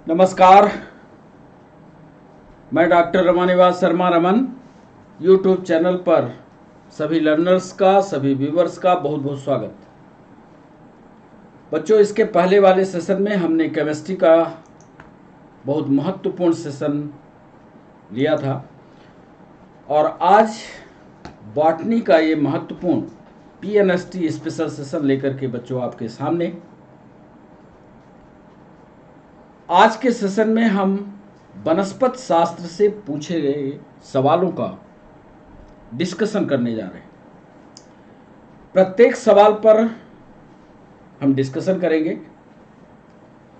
नमस्कार। मैं doctor Ramanivas Sharma Raman YouTube channel पर सभी लर्नर्स का, सभी व्यूवर्स का बहुत बहुत स्वागत। बच्चों, इसके पहले वाले सेशन में हमने केमिस्ट्री का बहुत महत्वपूर्ण सेशन लिया था और आज बॉटनी का ये महत्वपूर्ण पीएनएसटी स्पेशल सेशन लेकर के बच्चों आपके सामने। आज के सेशन में हम वनस्पति शास्त्र से पूछे गए सवालों का डिस्कशन करने जा रहे हैं। प्रत्येक सवाल पर हम डिस्कशन करेंगे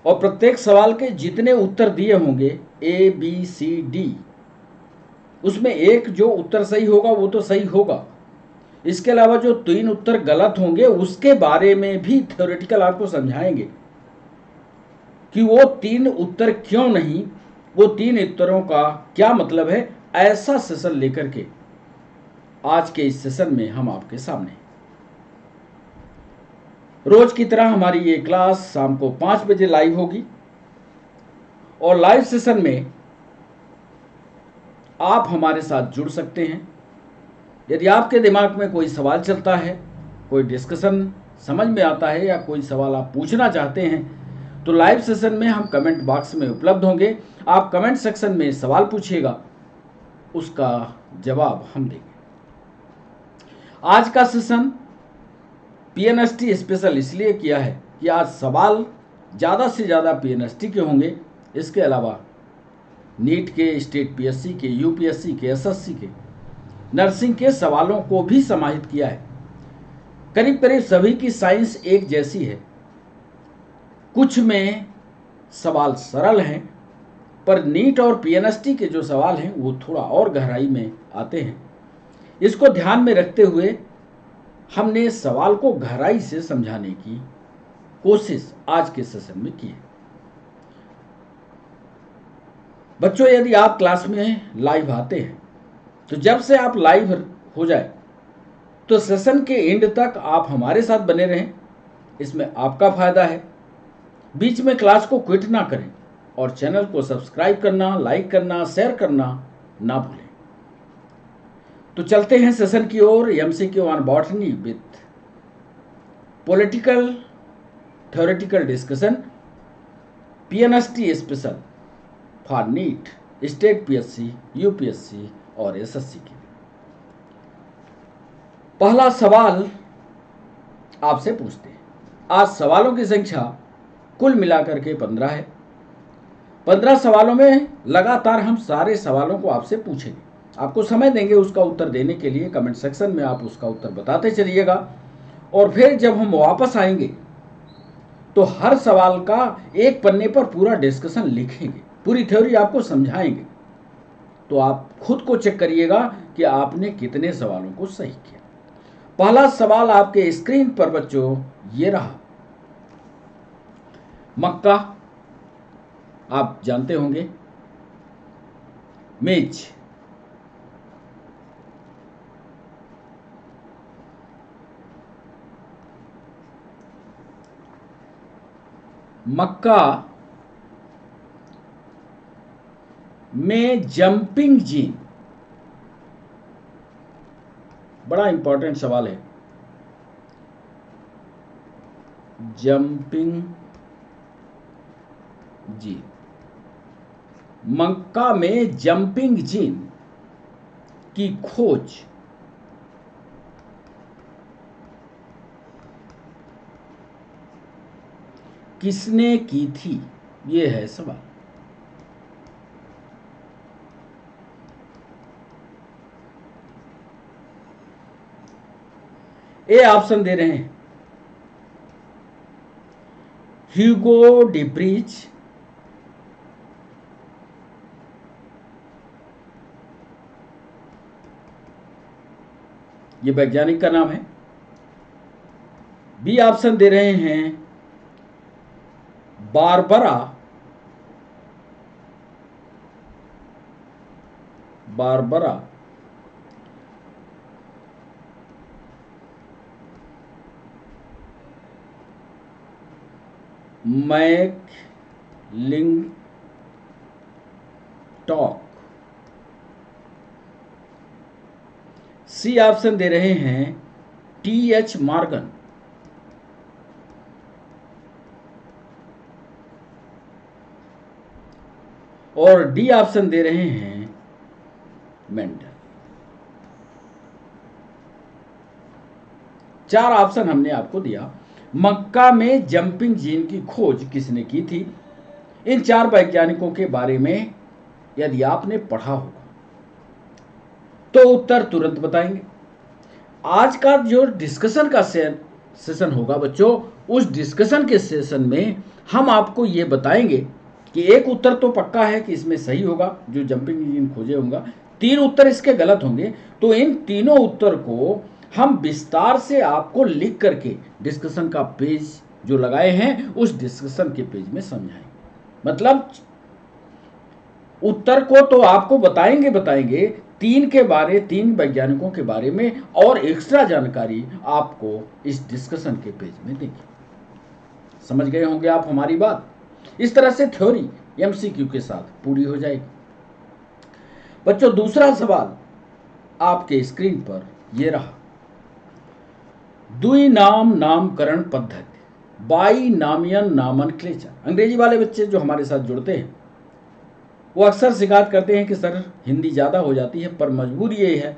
और प्रत्येक सवाल के जितने उत्तर दिए होंगे ए बी सी डी, उसमें एक जो उत्तर सही होगा वो तो सही होगा। इसके अलावा जो 3 उत्तर गलत होंगे उसके बारे में भी थ्योरेटिकल आपको समझाएंगे कि वो 3 उत्तर क्यों नहीं, वो 3 उत्तरों का क्या मतलब है। ऐसा सेशन लेकर के आज के इस सेशन में हम आपके सामने। रोज की तरह हमारी ये क्लास शाम को 5 बजे लाइव होगी और लाइव सेशन में आप हमारे साथ जुड़ सकते हैं। यदि आपके दिमाग में कोई सवाल चलता है, कोई डिस्कशन समझ में आता है या कोई सवाल आप पूछना चाहते हैं तो लाइव सेशन में हम कमेंट बॉक्स में उपलब्ध होंगे। आप कमेंट सेक्शन में सवाल पूछिएगा, उसका जवाब हम देंगे। आज का सेशन पीएनएसटी स्पेशल इसलिए किया है कि आज सवाल ज़्यादा से ज़्यादा पीएनएसटी के होंगे। इसके अलावा नीट के, स्टेट पीएससी के, यूपीएससी के, एसएससी के, नर्सिंग के सवालों को भी समाहित किया है। करीब करीब सभी की साइंस एक जैसी है। कुछ में सवाल सरल हैं, पर नीट और पीएनएसटी के जो सवाल हैं वो थोड़ा और गहराई में आते हैं। इसको ध्यान में रखते हुए हमने सवाल को गहराई से समझाने की कोशिश आज के सेशन में की है। बच्चों, यदि आप क्लास में लाइव आते हैं तो जब से आप लाइव हो जाए तो सेशन के एंड तक आप हमारे साथ बने रहें, इसमें आपका फायदा है। बीच में क्लास को क्विट ना करें और चैनल को सब्सक्राइब करना, लाइक करना, शेयर करना ना भूलें। तो चलते हैं सेशन की ओर। MCQ on botany with political theoretical discussion, PNST special for NEET, state PSC, UPSC और एसएससी के। पहला सवाल आपसे पूछते हैं। आज सवालों की संख्या कुल मिलाकर के 15 है। 15 सवालों में लगातार हम सारे सवालों को आपसे पूछेंगे। आपको समय देंगे उसका उत्तर देने के लिए। कमेंट सेक्शन में आप उसका उत्तर बताते चलिएगा और फिर जब हम वापस आएंगे तो हर सवाल का एक पन्ने पर पूरा डिस्कशन लिखेंगे, पूरी थ्योरी आपको समझाएंगे। तो आप खुद को चेक करिएगा कि आपने कितने सवालों को सही किया। पहला सवाल आपके स्क्रीन पर बच्चों ये रहा। मक्का आप जानते होंगे, मेज, मक्का में जंपिंग जीन, बड़ा इंपॉर्टेंट सवाल है। जंपिंग जीन, मक्का में जंपिंग जीन की खोज किसने की थी, ये है सवाल। ए ऑप्शन दे रहे हैं ह्यूगो डिब्रीज, ये वैज्ञानिक का नाम है। बी ऑप्शन दे रहे हैं बारबरा मैकलिंगटन, टॉक। सी ऑप्शन दे रहे हैं टी.एच. मॉर्गन। और डी ऑप्शन दे रहे हैं मेंडल। 4 ऑप्शन हमने आपको दिया। मक्का में जंपिंग जीन की खोज किसने की थी? इन 4 वैज्ञानिकों के बारे में यदि आपने पढ़ा होगा तो उत्तर तुरंत बताएंगे। आज का जो डिस्कशन का सेशन होगा बच्चों, उस डिस्कशन के सेशन में हम आपको ये बताएंगे कि एक उत्तर तो पक्का है कि इसमें सही होगा, जो जंपिंग इंजन खोजे होगा। 3 उत्तर इसके गलत होंगे। तो इन तीनों उत्तर को हम विस्तार से आपको लिख करके डिस्कशन का पेज जो लगाए हैं उस डिस्कशन के पेज में समझाएंगे। मतलब उत्तर को तो आपको बताएंगे 3 वैज्ञानिकों के बारे में, और एक्स्ट्रा जानकारी आपको इस डिस्कशन के पेज में देंगे। समझ गए होंगे आप हमारी बात। इस तरह से थ्योरी एमसीक्यू के साथ पूरी हो जाएगी। बच्चों, दूसरा सवाल आपके स्क्रीन पर यह रहा। द्विनाम नामकरण पद्धति, बाइनामियल नॉमेनक्लेचर। अंग्रेजी वाले बच्चे जो हमारे साथ जुड़ते हैं वो अक्सर शिकायत करते हैं कि सर हिंदी ज़्यादा हो जाती है, पर मजबूरी ये है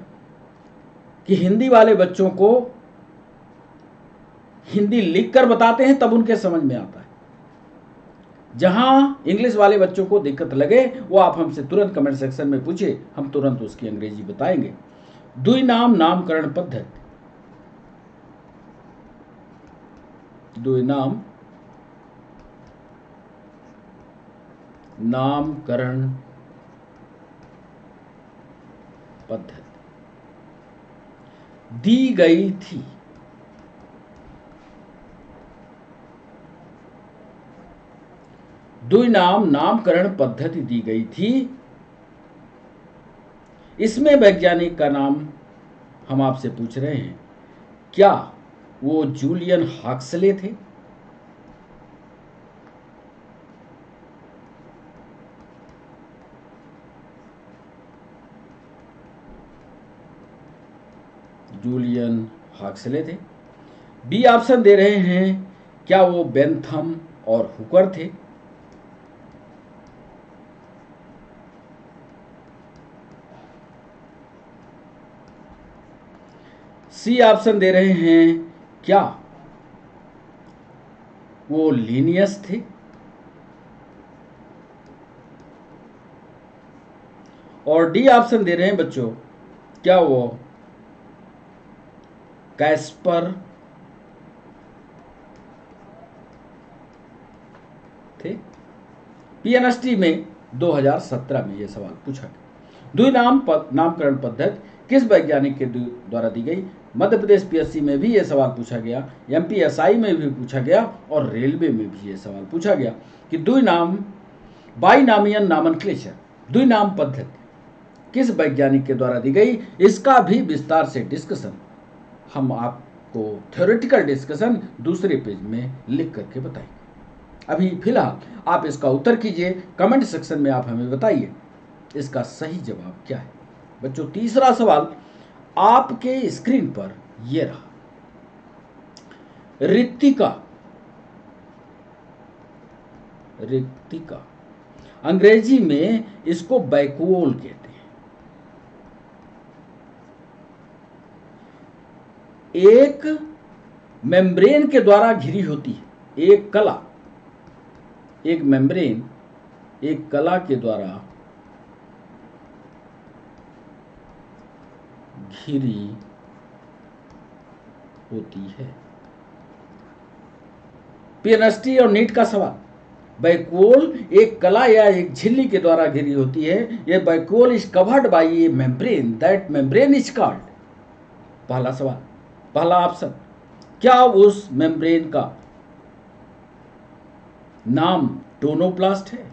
कि हिंदी वाले बच्चों को हिंदी लिखकर बताते हैं तब उनके समझ में आता है। जहां इंग्लिश वाले बच्चों को दिक्कत लगे वो आप हमसे तुरंत कमेंट सेक्शन में पूछे, हम तुरंत उसकी अंग्रेजी बताएंगे। द्विनाम नामकरण पद्धति, द्विनाम नामकरण पद्धति दी गई थी। द्विनाम नामकरण पद्धति दी गई थी। इसमें वैज्ञानिक का नाम हम आपसे पूछ रहे हैं, क्या वो जूलियन हक्सले थे? जूलियन हक्सले थे। बी ऑप्शन दे रहे हैं, क्या वो बेंथम और हुकर थे? सी ऑप्शन दे रहे हैं, क्या वो लीनियस थे? और डी ऑप्शन दे रहे हैं बच्चों, क्या वो कैस्पर थे? पीएनएसटी में 2017 में यह सवाल पूछा गया। द्विनाम नामकरण पद्धति किस वैज्ञानिक के द्वारा दी गई? मध्य प्रदेश पीएससी में भी यह सवाल पूछा गया, एमपीएसआई में भी पूछा गया और रेलवे में भी यह सवाल पूछा गया कि द्विनाम बाइनामियल नॉमेनक्लेचर, द्विनाम पद्धति किस वैज्ञानिक के द्वारा दी गई। इसका भी विस्तार से डिस्कशन हम आपको थ्योरेटिकल डिस्कशन दूसरे पेज में लिख करके बताएंगे। अभी फिलहाल आप इसका उत्तर कीजिए, कमेंट सेक्शन में आप हमें बताइए इसका सही जवाब क्या है। बच्चों, तीसरा सवाल आपके स्क्रीन पर यह रहा। रिक्तिका, अंग्रेजी में इसको बैक्वोल कहते हैं। एक मेम्ब्रेन के द्वारा घिरी होती है, एक कला, एक मेम्ब्रेन एक कला के द्वारा घिरी होती है। पीएनएसटी और नीट का सवाल, बैक्वोल एक कला या एक झिल्ली के द्वारा घिरी होती है। यह vacuole is covered by a membrane, that membrane is called. पहला सवाल, पहला ऑप्शन, क्या उस मेम्ब्रेन का नाम टोनोप्लास्ट है?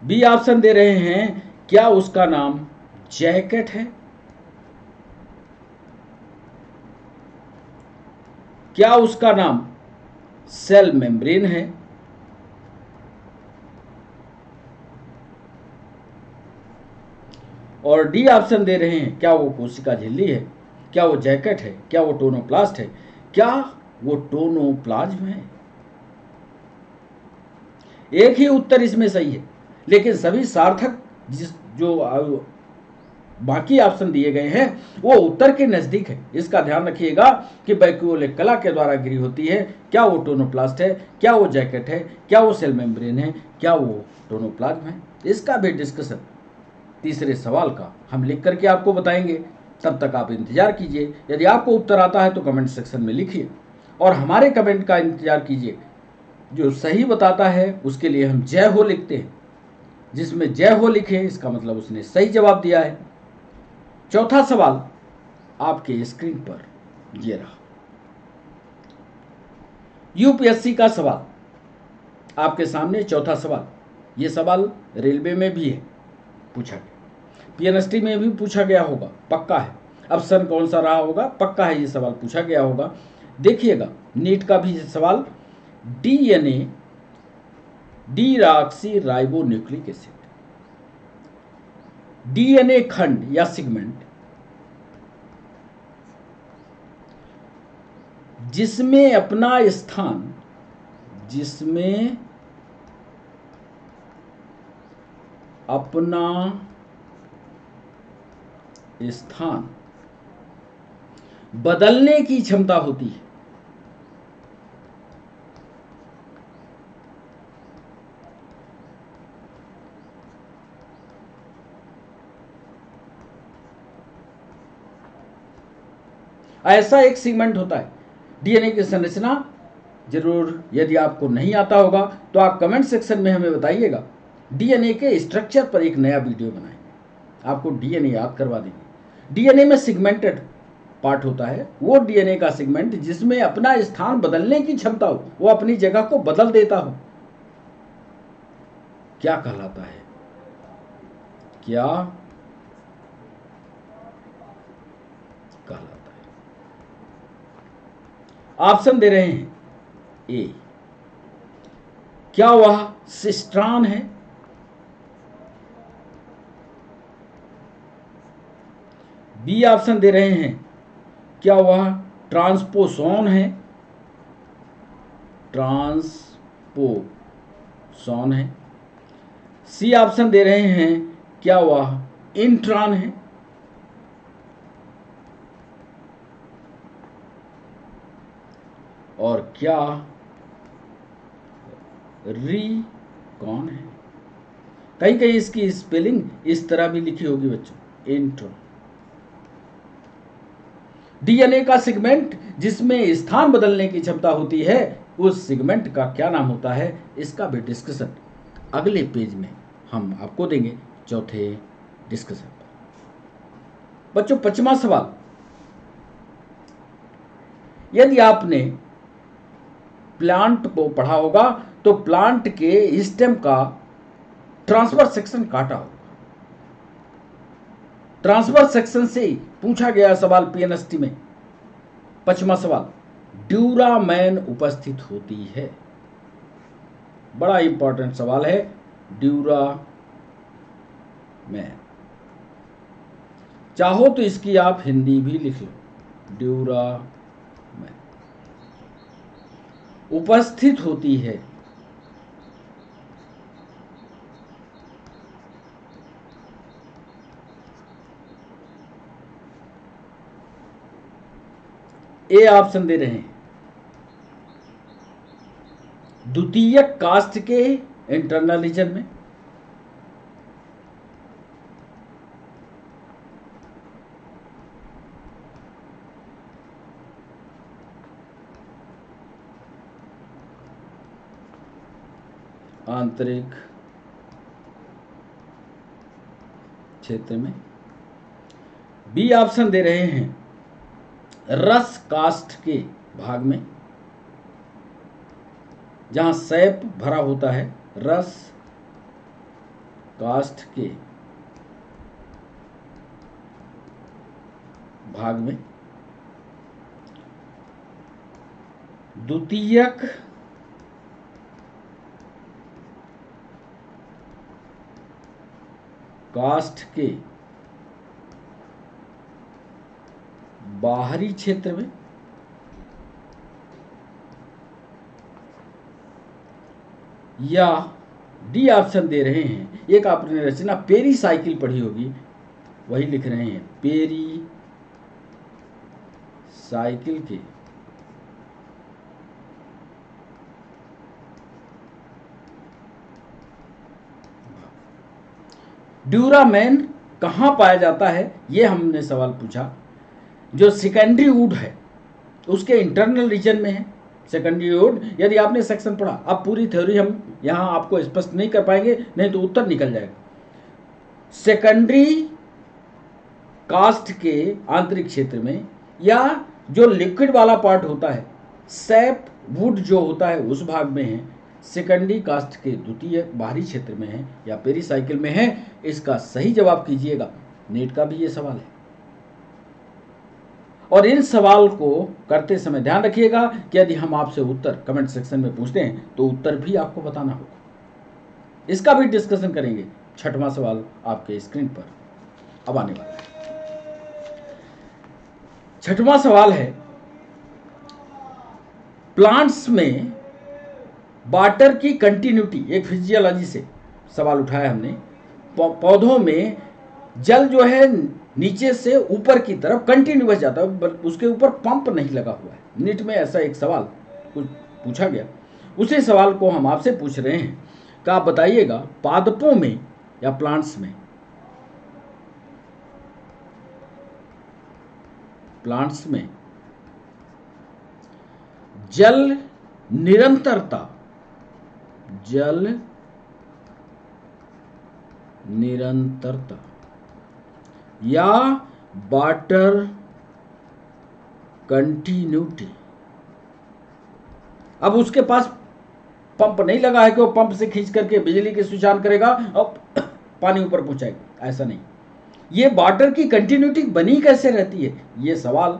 बी ऑप्शन दे रहे हैं, क्या उसका नाम जैकेट है? क्या उसका नाम सेल मेम्ब्रेन है? और डी ऑप्शन दे रहे हैं, क्या वो कोशिका झिल्ली है, क्या वो जैकेट है, क्या वो टोनोप्लास्ट है, क्या वो टोनोप्लाज्म है। एक ही उत्तर इसमें सही है, लेकिन सभी सार्थक जो बाकी ऑप्शन दिए गए हैं वो उत्तर के नजदीक है। इसका ध्यान रखिएगा कि वैक्यूल एक कला के द्वारा गिरी होती है। क्या वो टोनोप्लास्ट है, क्या वो जैकेट है, क्या वो सेल मेम्ब्रेन है, क्या वो टोनोप्लाज्म है। इसका भी डिस्कशन तीसरे सवाल का हम लिख करके आपको बताएंगे। तब तक आप इंतजार कीजिए। यदि आपको उत्तर आता है तो कमेंट सेक्शन में लिखिए और हमारे कमेंट का इंतजार कीजिए। जो सही बताता है उसके लिए हम जय हो लिखते हैं। जिसमें जय हो लिखे इसका मतलब उसने सही जवाब दिया है। चौथा सवाल आपके स्क्रीन पर ये रहा। यूपीएससी का सवाल आपके सामने। चौथा सवाल, ये सवाल रेलवे में भी है, पूछा गया, पीएनएसटी में भी पूछा गया होगा, पक्का है। अब सन कौन सा रहा होगा, पक्का है ये सवाल पूछा गया होगा। देखिएगा, नीट का भी सवाल, DNA deoxy ribo nucleic acid, DNA खंड या सेगमेंट जिसमें अपना स्थान बदलने की क्षमता होती है। ऐसा एक सेगमेंट होता है। डीएनए की संरचना जरूर यदि आपको नहीं आता होगा तो आप कमेंट सेक्शन में हमें बताइएगा। डीएनए के स्ट्रक्चर पर एक नया वीडियो बनाएंगे, आपको डीएनए याद करवा देंगे। डीएनए में सेगमेंटेड पार्ट होता है, वो डीएनए का सेगमेंट जिसमें अपना स्थान बदलने की क्षमता हो, वो अपनी जगह को बदल देता हो, क्या कहलाता है? क्या कहलाता है? ऑप्शन दे रहे हैं। ए, क्या वह सिस्ट्रान है? बी ऑप्शन दे रहे हैं, क्या वह ट्रांसपोसोन है? ट्रांसपोसोन है। सी ऑप्शन दे रहे हैं, क्या वह इंट्रॉन है? और क्या रीकॉन है? कहीं कहीं इसकी स्पेलिंग इस तरह भी लिखी होगी बच्चों, इंट्रॉन। डीएनए का सेगमेंट जिसमें स्थान बदलने की क्षमता होती है, उस सेगमेंट का क्या नाम होता है? इसका भी डिस्कशन अगले पेज में हम आपको देंगे, चौथे डिस्कशन पर। बच्चों, पांचवा सवाल, यदि आपने प्लांट को पढ़ा होगा तो प्लांट के स्टेम का ट्रांसफर सेक्शन काटा होगा। ट्रांसफर सेक्शन से पूछा गया सवाल पीएनएसटी में। पांचवा सवाल, ड्यूरामैन उपस्थित होती है। बड़ा इंपॉर्टेंट सवाल है, ड्यूरामैन। चाहो तो इसकी आप हिंदी भी लिख लो, ड्यूरामैन उपस्थित होती है। ए ऑप्शन दे रहे हैं, द्वितीयक कास्ट के इंटरनल रीजन में, आंतरिक क्षेत्र में। बी ऑप्शन दे रहे हैं, रस कास्ट के भाग में, जहां सैप भरा होता है, रस कास्ट के भाग में। द्वितीयक कास्ट के बाहरी क्षेत्र में, या डी ऑप्शन दे रहे हैं, एक आपने रचना पेरी साइकिल पढ़ी होगी, वही लिख रहे हैं पेरी साइकिल के ड्यूरामेन कहाँ पाया जाता है, ये हमने सवाल पूछा। जो सेकेंडरी वुड है उसके इंटरनल रीजन में है सेकेंडरी वुड। यदि आपने सेक्शन पढ़ा, अब पूरी थ्योरी हम यहाँ आपको स्पष्ट नहीं कर पाएंगे, नहीं तो उत्तर निकल जाएगा। सेकेंडरी कास्ट के आंतरिक क्षेत्र में, या जो लिक्विड वाला पार्ट होता है, सैप वुड जो होता है उस भाग में है, सेकेंडरी कास्ट के द्वितीय बाहरी क्षेत्र में है, या पेरीसाइकिल में है। इसका सही जवाब कीजिएगा। नीट का भी ये सवाल है। और इन सवाल को करते समय ध्यान रखिएगा कि यदि हम आपसे उत्तर कमेंट सेक्शन में पूछते हैं तो उत्तर भी आपको बताना होगा। इसका भी डिस्कशन करेंगे। छठवां सवाल आपके स्क्रीन पर अब आने वाला है। छठवां सवाल है, प्लांट्स में वाटर की कंटिन्यूटी, एक फिजियोलॉजी से सवाल उठाया हमने। पौधों में जल जो है नीचे से ऊपर की तरफ कंटिन्यूअस जाता है, उसके ऊपर पंप नहीं लगा हुआ है। नीट में ऐसा एक सवाल कुछ पूछा गया, उसी सवाल को हम आपसे पूछ रहे हैं कि आप बताइएगा, पादपों में या प्लांट्स में जल निरंतरता या वाटर कंटिन्यूटी, अब उसके पास पंप नहीं लगा है कि वो पंप से खींच करके बिजली के स्विच ऑन करेगा और पानी ऊपर पहुंचाएगा, ऐसा नहीं। ये वाटर की कंटिन्यूटी बनी कैसे रहती है, ये सवाल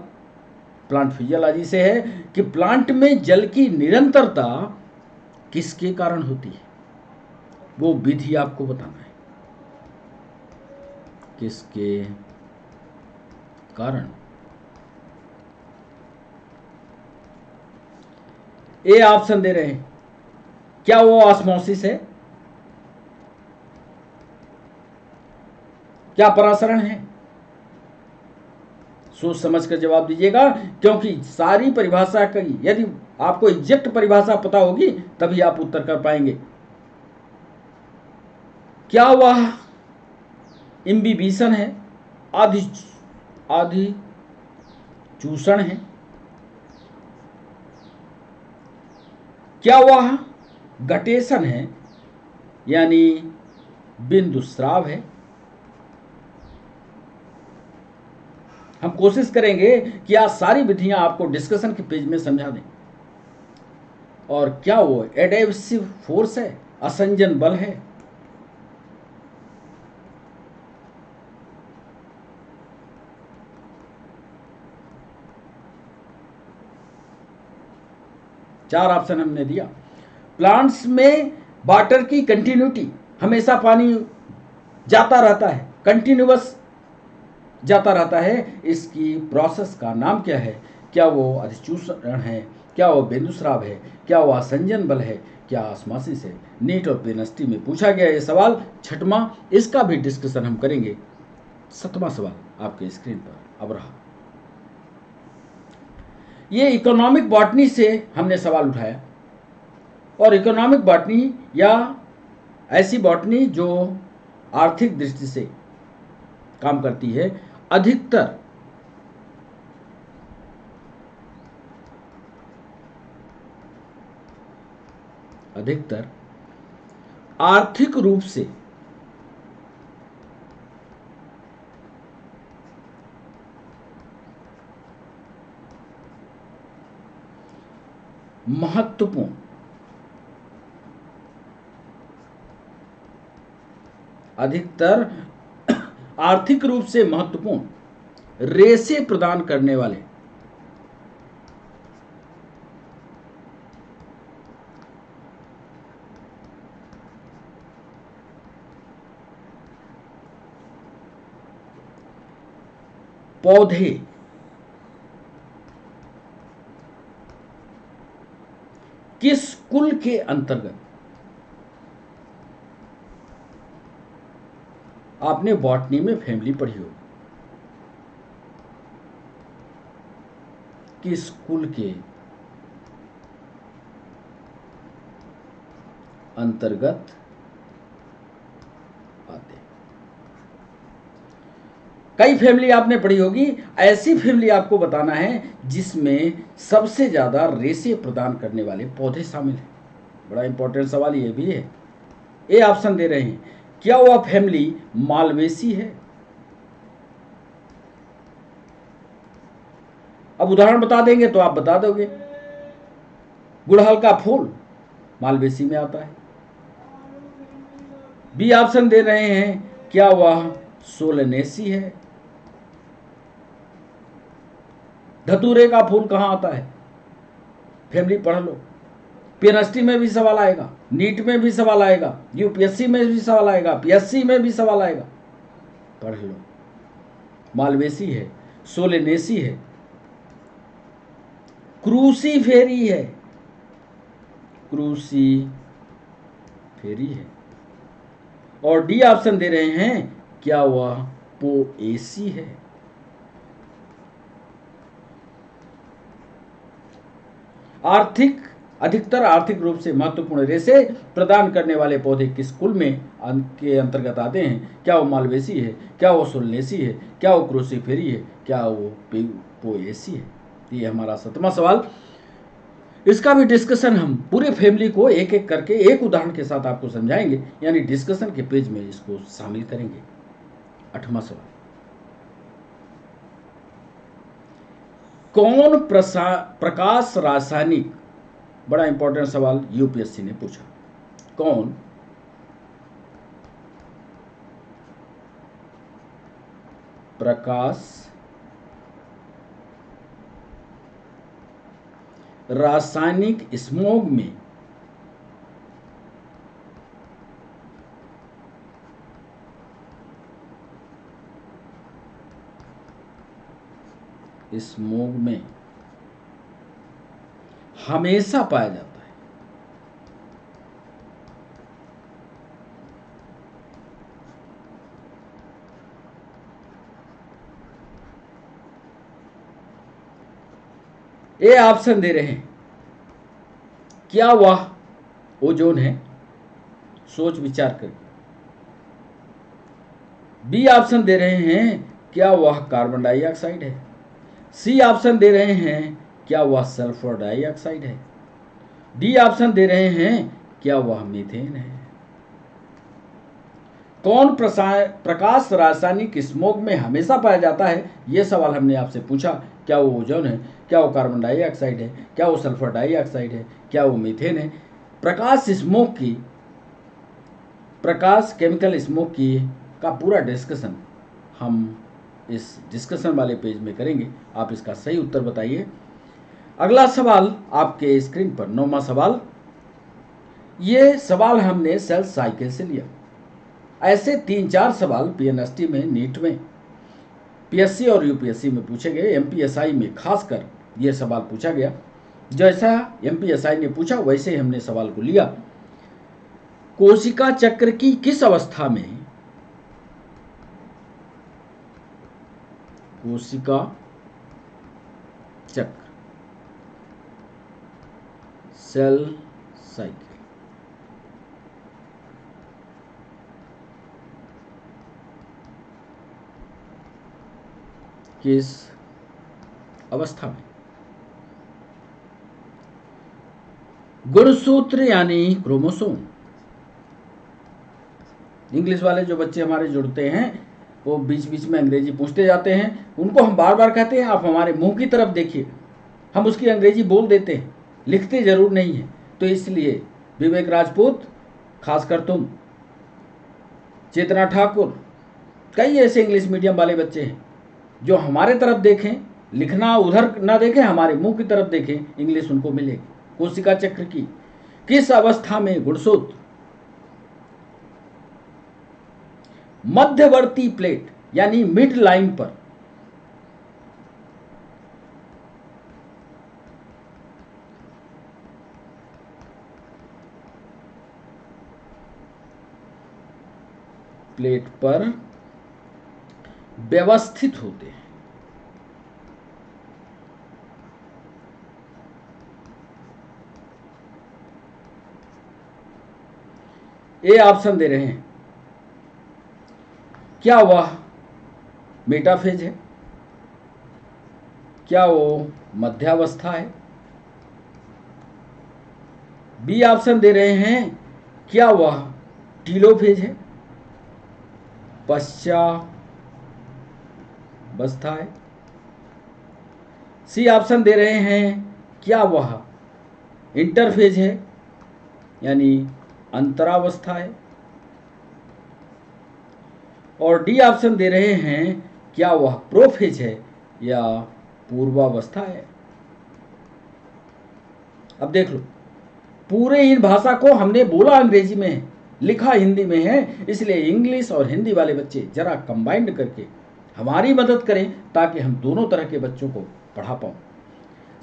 प्लांट फिजियोलॉजी से है कि प्लांट में जल की निरंतरता किसके कारण होती है, वो विधि आपको बताना है। किसके कारण? ए ऑप्शन दे रहे हैं, क्या वो ऑस्मोसिस है, क्या परासरण है? सोच समझ कर जवाब दीजिएगा, क्योंकि सारी परिभाषा की यदि आपको एग्जैक्ट परिभाषा पता होगी तभी आप उत्तर कर पाएंगे। क्या वह इम्बिबिशन है, आदि चूषण है, क्या वह गटेशन है यानी बिंदुस्राव है? हम कोशिश करेंगे कि आज सारी विधियां आपको डिस्कशन के पेज में समझा दें। और क्या वो एडेसिव फोर्स है, असंजन बल है? चार ऑप्शन हमने दिया। प्लांट्स में वाटर की कंटिन्यूटी, हमेशा पानी जाता रहता है, कंटिन्यूअस जाता रहता है, इसकी प्रोसेस का नाम क्या है? क्या वो अधिचूषण है, क्या वो बिंदुस्राव है, क्या वो असंजन बल है, क्या ऑस्मोसिस है? नीट और पीएनएसटी में पूछा गया ये सवाल छठवां, इसका भी डिस्कशन हम करेंगे। सातवां सवाल आपके स्क्रीन पर अब रहा। ये इकोनॉमिक बॉटनी से हमने सवाल उठाया, और इकोनॉमिक बॉटनी या ऐसी बॉटनी जो आर्थिक दृष्टि से काम करती है, अधिकतर आर्थिक रूप से महत्वपूर्ण, अधिकतर आर्थिक रूप से महत्वपूर्ण रेशे प्रदान करने वाले पौधे किस कुल के अंतर्गत? आपने बॉटनी में फैमिली पढ़ी होगी। किस कुल के अंतर्गत आते हैं? कई फैमिली आपने पढ़ी होगी। ऐसी फैमिली आपको बताना है जिसमें सबसे ज्यादा रेशे प्रदान करने वाले पौधे शामिल हैं। बड़ा इंपॉर्टेंट सवाल ये भी है। ए ऑप्शन दे रहे हैं, क्या वह फैमिली मालवेसी है? अब उदाहरण बता देंगे तो आप बता दोगे। गुड़हल का फूल मालवेसी में आता है। बी ऑप्शन दे रहे हैं, क्या वह सोलनेसी है? धतूरे का फूल कहां आता है? फैमिली पढ़ लो। पीएनएसटी में भी सवाल आएगा, नीट में भी सवाल आएगा, यूपीएससी में भी सवाल आएगा, पीएससी में भी सवाल आएगा। पढ़ लो। मालवेसी है, सोलेनेसी है, क्रूसीफेरी है, क्रूसीफेरी है। और डी ऑप्शन दे रहे हैं, क्या वह पोएसी है? अधिकतर आर्थिक रूप से महत्वपूर्ण रेशे प्रदान करने वाले पौधे किस कुल में के अंतर्गत आते हैं? क्या वो मालवेसी है, क्या वो सोलनेसी है, क्या वो क्रूसीफेरी है, क्या वो पोएसी है? ये हमारा 7वां सवाल। इसका भी डिस्कशन हम पूरे फैमिली को एक एक करके एक उदाहरण के साथ आपको समझाएंगे, यानी डिस्कशन के पेज में इसको शामिल करेंगे। 8वां सवाल, कौन प्रकाश रासायनिक, बड़ा इंपॉर्टेंट सवाल यूपीएससी ने पूछा, कौन प्रकाश रासायनिक स्मोग में हमेशा पाया जाता है? ए ऑप्शन दे रहे हैं, क्या वह ओजोन है? सोच विचार कर। बी ऑप्शन दे रहे हैं, क्या वह कार्बन डाइऑक्साइड है? सी ऑप्शन दे रहे हैं, क्या वह सल्फर डाइऑक्साइड है? डी ऑप्शन दे रहे हैं, क्या वह मीथेन है? कौन प्रकाश रासायनिक स्मोक में हमेशा पाया जाता है? यह सवाल हमने आपसे पूछा। क्या वो ओजोन है, क्या वो कार्बन डाइऑक्साइड है, क्या वो सल्फर डाइऑक्साइड है, क्या वो मीथेन है? प्रकाश केमिकल स्मोक की का पूरा डिस्कशन हम इस डिस्कशन वाले पेज में करेंगे। आप इसका सही उत्तर बताइए। अगला सवाल आपके स्क्रीन पर 9वां सवाल। ये सवाल हमने सेल साइकिल से लिया। ऐसे 3-4 सवाल पीएनएसटी में, नीट में, पीएससी और यूपीएससी में पूछे गए। एमपीएसआई में खासकर यह सवाल पूछा गया। जैसा एमपीएसआई ने पूछा वैसे ही हमने सवाल को लिया। कोशिका चक्र की किस अवस्था में कोशिका चक्र, सेल साइकिल, किस अवस्था में? गुणसूत्र यानी क्रोमोसोम। इंग्लिश वाले जो बच्चे हमारे जुड़ते हैं वो बीच बीच में अंग्रेजी पूछते जाते हैं। उनको हम बार बार कहते हैं, आप हमारे मुंह की तरफ देखिए। हम उसकी अंग्रेजी बोल देते हैं, लिखते जरूर नहीं है। तो इसलिए विवेक राजपूत, खासकर तुम, चेतना ठाकुर, कई ऐसे इंग्लिश मीडियम वाले बच्चे हैं जो हमारे तरफ देखें, लिखना उधर ना देखें, हमारे मुंह की तरफ देखें, इंग्लिश उनको मिलेगी। कोशिका चक्र की किस अवस्था में गुणसूत्र मध्यवर्ती प्लेट यानी मिड लाइन पर प्लेट पर व्यवस्थित होते हैं। ए ऑप्शन दे रहे हैं, क्या वह मेटाफेज है, क्या वो मध्यावस्था है। बी ऑप्शन दे रहे हैं, क्या वह टीलोफेज है, पश्चावस्था है। सी ऑप्शन दे रहे हैं, क्या वह इंटरफेज है, यानी अंतरावस्था है। और डी ऑप्शन दे रहे हैं, क्या वह प्रोफेज है या पूर्वावस्था है। अब देख लो, पूरे इन भाषा को हमने बोला अंग्रेजी में है, लिखा हिंदी में है, इसलिए इंग्लिश और हिंदी वाले बच्चे जरा कंबाइंड करके हमारी मदद करें ताकि हम दोनों तरह के बच्चों को पढ़ा पाऊं।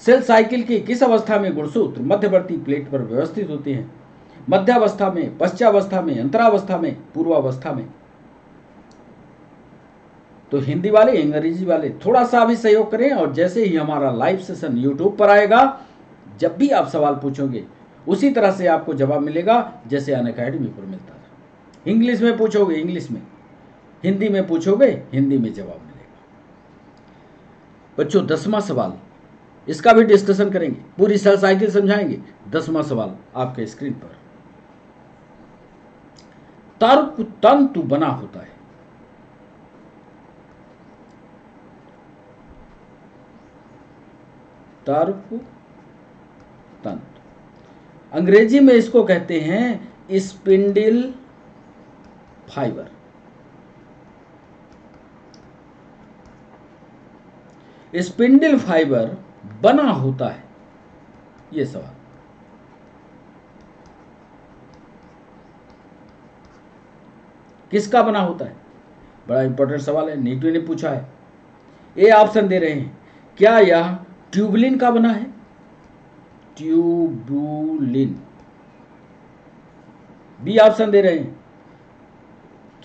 सेल साइकिल की किस अवस्था में गुणसूत्र मध्यवर्ती प्लेट पर व्यवस्थित होते हैं? मध्यावस्था में, पश्चावस्था में, अंतरावस्था में, पूर्वावस्था में। तो हिंदी वाले, अंग्रेजी वाले थोड़ा सा भी सहयोग करें, और जैसे ही हमारा लाइव सेशन यूट्यूब पर आएगा, जब भी आप सवाल पूछोगे उसी तरह से आपको जवाब मिलेगा जैसे अनअकैडमी पर मिलता था। इंग्लिश में पूछोगे इंग्लिश में, हिंदी में पूछोगे हिंदी में जवाब मिलेगा। बच्चों 10वां सवाल, इसका भी डिस्कशन करेंगे, पूरी सेल साइकिल समझाएंगे। 10वां सवाल आपके स्क्रीन पर। तर्क तंतु बना होता है। तर्क तंतु, अंग्रेजी में इसको कहते हैं स्पिंडल फाइबर। स्पिंडल फाइबर बना होता है, ये सवाल। किसका बना होता है? बड़ा इंपॉर्टेंट सवाल है, नीटू ने पूछा है। ए ऑप्शन दे रहे हैं, क्या यह ट्यूबुलिन का बना है? ट्यूबुलिन। बी ऑप्शन दे रहे हैं,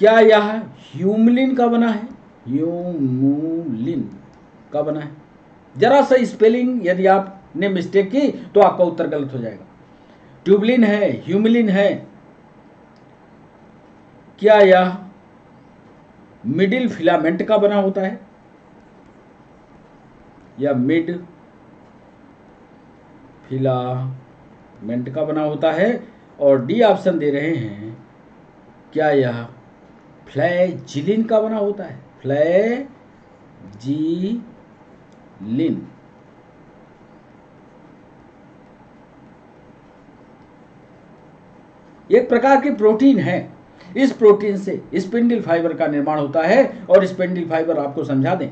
क्या यह ह्यूमुलिन का बना है? ह्यूमुलिन का बना है। जरा सा स्पेलिंग यदि आपने मिस्टेक की तो आपका उत्तर गलत हो जाएगा। ट्यूबुलिन है, ह्यूमुलिन है। क्या यह मिडिल फिलामेंट का बना होता है या मिड फिलामेंट का बना होता है? और डी ऑप्शन दे रहे हैं, क्या यह फ्लैजिलिन का बना होता है? फ्लैजिलिन। एक प्रकार की प्रोटीन है, इस प्रोटीन से स्पिंडल फाइबर का निर्माण होता है। और स्पिंडल फाइबर आपको समझा दें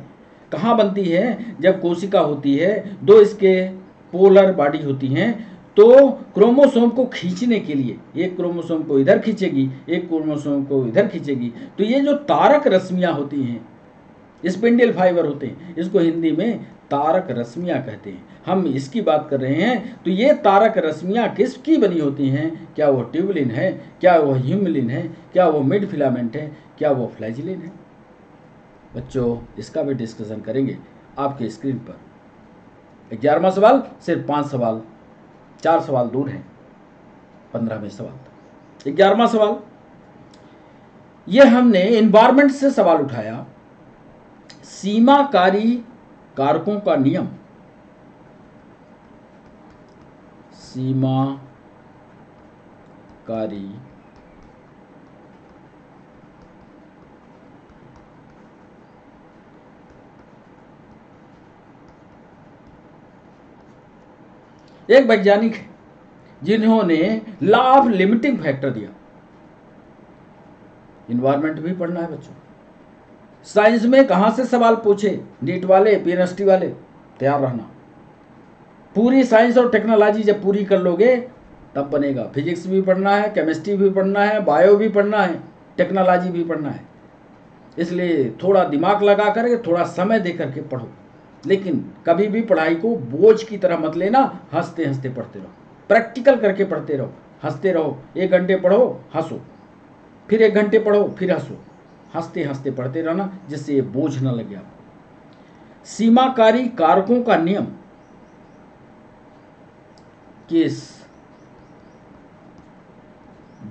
कहाँ बनती है। जब कोशिका होती है, दो इसके पोलर बॉडी होती हैं, तो क्रोमोसोम को खींचने के लिए एक क्रोमोसोम को इधर खींचेगी, एक क्रोमोसोम को इधर खींचेगी। तो ये जो तारक रश्मियां होती हैं, स्पिंडल फाइबर होते हैं, इसको हिंदी में तारक रश्मियां कहते हैं। हम इसकी बात कर रहे हैं। तो ये तारक रश्मियां किसकी बनी होती हैं? क्या वो ट्यूबुलिन है, क्या वो ह्यूमुलिन है, क्या वो मिड फिलामेंट है, क्या वो फ्लैजिलिन है? बच्चों इसका भी डिस्कशन करेंगे आपके स्क्रीन पर। 11वां सवाल, सिर्फ 5 सवाल, 4 सवाल दूर हैं 15वें सवाल। 11वां सवाल, यह हमने एनवायरमेंट से सवाल उठाया। सीमाकारी कारकों का नियम। सीमाकारी एक वैज्ञानिक है जिन्होंने लॉ ऑफ लिमिटिंग फैक्टर दिया। इन्वायरमेंट भी पढ़ना है बच्चों। साइंस में कहां से सवाल पूछे, नीट वाले, पीएचडी वाले, तैयार रहना। पूरी साइंस और टेक्नोलॉजी जब पूरी कर लोगे तब बनेगा। फिजिक्स भी पढ़ना है, केमिस्ट्री भी पढ़ना है, बायो भी पढ़ना है, टेक्नोलॉजी भी पढ़ना है। इसलिए थोड़ा दिमाग लगा करके, थोड़ा समय दे करके पढ़ो। लेकिन कभी भी पढ़ाई को बोझ की तरह मत लेना। हंसते हंसते पढ़ते रहो, प्रैक्टिकल करके पढ़ते रहो, हंसते रहो। 1 घंटे पढ़ो, हंसो, फिर 1 घंटे पढ़ो, फिर हंसो। हंसते हंसते पढ़ते रहना, जिससे ये बोझ न लगे आपको। सीमाकारी कारकों का नियम किस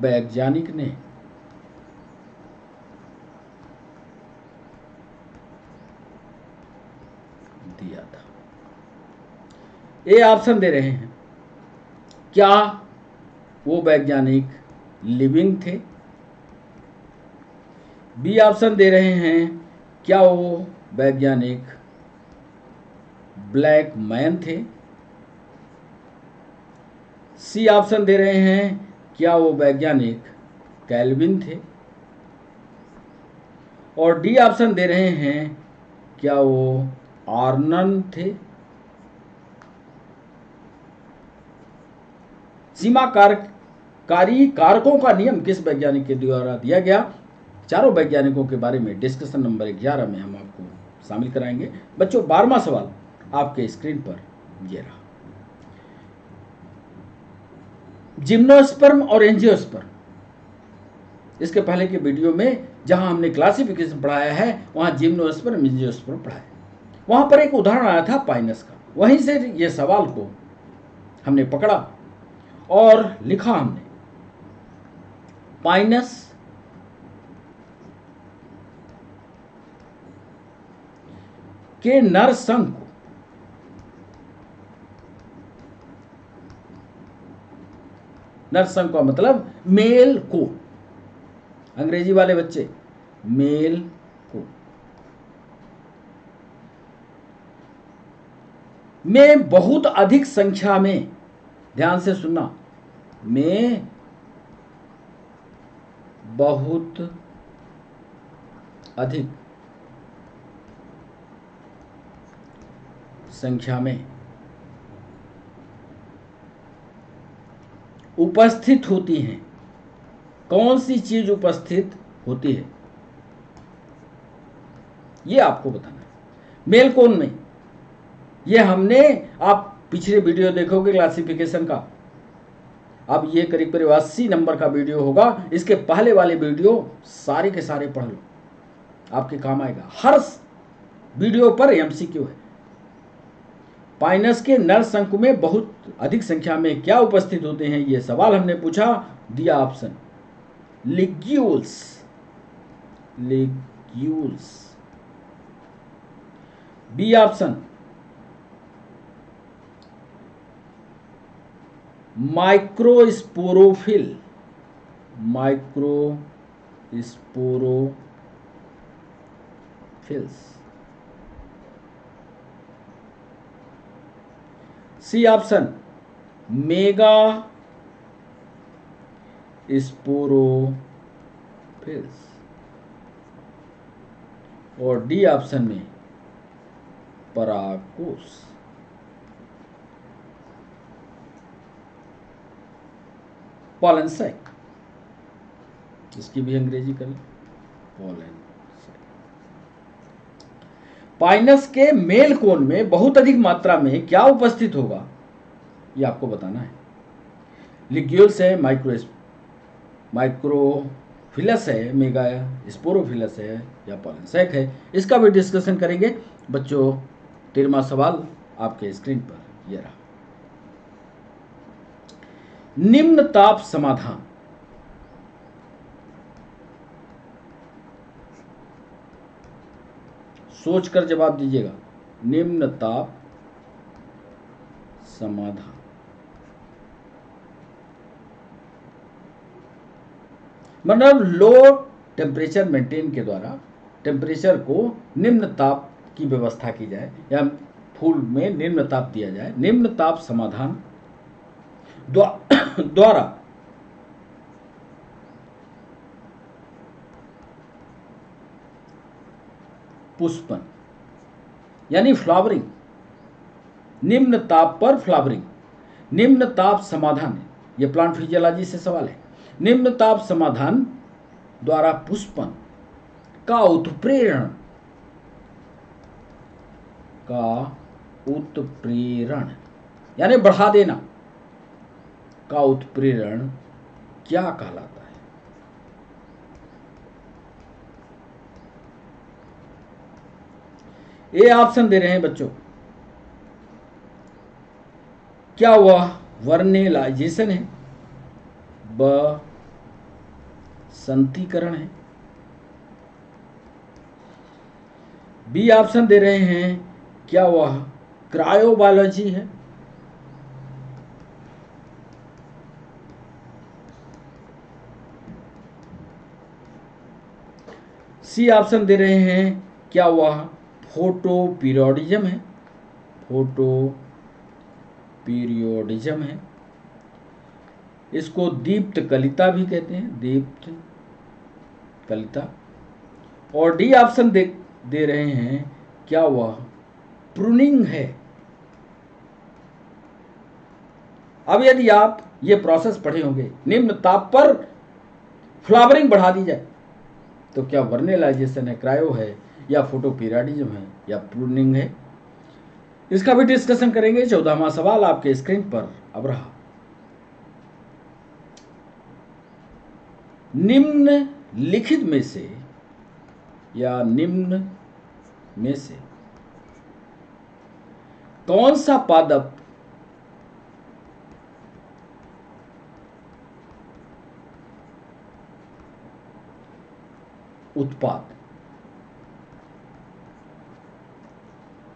वैज्ञानिक ने दिया था? ए ऑप्शन दे रहे हैं, क्या वो वैज्ञानिक लिविंग थे? बी ऑप्शन दे रहे हैं, क्या वो वैज्ञानिक ब्लैक मैन थे? सी ऑप्शन दे रहे हैं, क्या वो वैज्ञानिक कैल्विन थे? और डी ऑप्शन दे रहे हैं, क्या वो आर्नन थे? सीमाकारी कारकों का नियम किस वैज्ञानिक के द्वारा दिया गया? चारों वैज्ञानिकों के बारे में डिस्कशन नंबर 11 में हम आपको शामिल कराएंगे। बच्चों, 12वां सवाल आपके स्क्रीन पर ये रहा। जिम्नोस्पर्म और एंजियोस्पर्म, इसके पहले के वीडियो में जहां हमने क्लासिफिकेशन पढ़ाया है, वहां जिम्नोस्पर्म एंजियोस्पर्म पढ़ाया। वहां पर एक उदाहरण आया था पाइनस का, वहीं से ये सवाल को हमने पकड़ा और लिखा हमने, पाइनस के नरसंघ को नरसंघ का मतलब मेल को, अंग्रेजी वाले बच्चे, मेल को में बहुत अधिक संख्या में, ध्यान से सुनना, में बहुत अधिक संख्या में उपस्थित होती हैं। कौन सी चीज उपस्थित होती है, ये आपको बताना है। मेल कोन में, ये हमने, आप पिछले वीडियो देखोगे क्लासिफिकेशन का, अब ये करीब करीब 80 नंबर का वीडियो होगा, इसके पहले वाले वीडियो सारे के सारे पढ़ लो, आपके काम आएगा। हर वीडियो पर एमसीक्यू है। पाइनस के नरशंकु में बहुत अधिक संख्या में क्या उपस्थित होते हैं, ये सवाल हमने पूछा। दिया option ligules, ligules. B option microsporophyll, microsporophylls. C option mega sporophylls. और डी ऑप्शन में परागकोश। पॉलन सैक, इसकी भी अंग्रेजी कर लें, पॉलन सैक। पाइनस के मेल कोन में बहुत अधिक मात्रा में क्या उपस्थित होगा, ये आपको बताना है। लिग्यूल्स है, माइक्रोफिलस है, मेगा स्पोरोफिलस है, या पॉलन सैक है, इसका भी डिस्कशन करेंगे। बच्चों, 13वां सवाल आपके स्क्रीन पर यह रहा। निम्न ताप समाधान सोचकर जवाब दीजिएगा। निम्न ताप समाधान, मतलब लो टेम्परेचर मेंटेन के द्वारा टेम्परेचर को निम्न ताप की व्यवस्था की जाए, या फूल में निम्न ताप दिया जाए। निम्न ताप समाधान द्वारा पुष्पन, यानी फ्लावरिंग, निम्न ताप पर फ्लावरिंग। निम्न ताप समाधान, ये प्लांट फिजियोलॉजी से सवाल है। निम्न ताप समाधान द्वारा पुष्पन का उत्प्रेरण यानी बढ़ा देना का उत्प्रेरण क्या कहलाता है? ए ऑप्शन दे रहे हैं बच्चों, क्या वह वर्नेलाइजेशन है, ब संतीकरण है, बी ऑप्शन दे रहे हैं क्या वह क्रायोबायोलॉजी है, सी ऑप्शन दे रहे हैं क्या वह फोटो पीरियोडिज्म है, फोटो पीरियोडिज्म है। इसको दीप्त कलिता भी कहते हैं, दीप्त कलिता। और डी ऑप्शन दे रहे हैं क्या वह प्रूनिंग है। अब यदि आप ये प्रोसेस पढ़े होंगे, निम्न ताप पर फ्लावरिंग बढ़ा दी जाए तो क्या वर्नेलाइजेशन है, क्रायो है, या फोटो पीरियोडिज्म है, या प्रूनिंग है। इसका भी डिस्कशन करेंगे। 14वां सवाल आपके स्क्रीन पर अब रहा। निम्न लिखित में से या निम्न में से कौन सा पादप उत्पाद,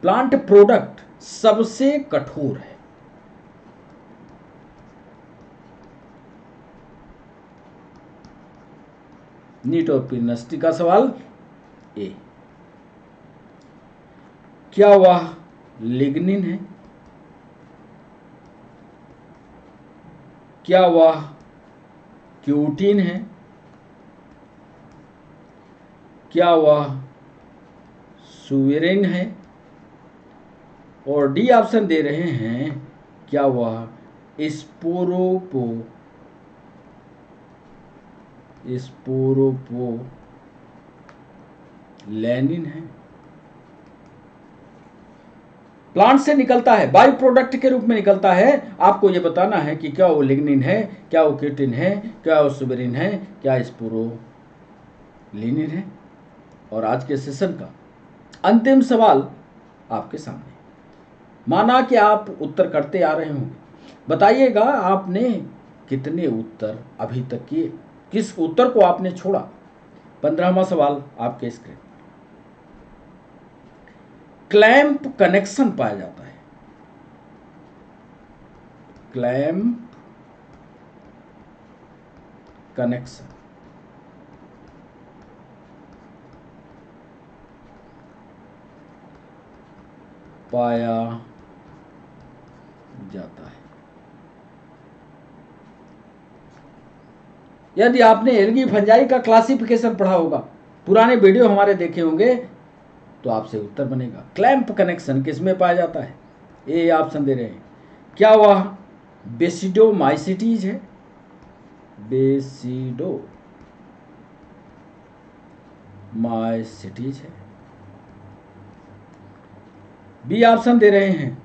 प्लांट प्रोडक्ट सबसे कठोर है। नीट और यूनिवर्सिटी का सवाल ए, क्या वह लिग्निन है, क्या वह क्यूटीन है, क्या वह सुवेरिन है, और डी ऑप्शन दे रहे हैं क्या वह स्पोरोपोलैनिन है। प्लांट से निकलता है, बाई प्रोडक्ट के रूप में निकलता है। आपको यह बताना है कि क्या वो लिग्निन है, क्या वो क्यूटिन है, क्या वो सुवेरिन है, क्या स्पोरोलिनिन है। और आज के सेशन का अंतिम सवाल आपके सामने। माना कि आप उत्तर करते आ रहे होंगे, बताइएगा आपने कितने उत्तर अभी तक किए, किस उत्तर को आपने छोड़ा। 15वां सवाल आपके स्क्रीन। क्लैंप कनेक्शन पाया जाता है, क्लैंप कनेक्शन पाया जाता है। यदि आपने एल्गी फंजाई का क्लासिफिकेशन पढ़ा होगा, पुराने वीडियो हमारे देखे होंगे, तो आपसे उत्तर बनेगा क्लैंप कनेक्शन किस में पाया जाता है। ए ऑप्शन दे रहे हैं क्या वह बेसिडोमाइसिटीज है, बेसिडोमाइसिटीज है। बी ऑप्शन दे रहे हैं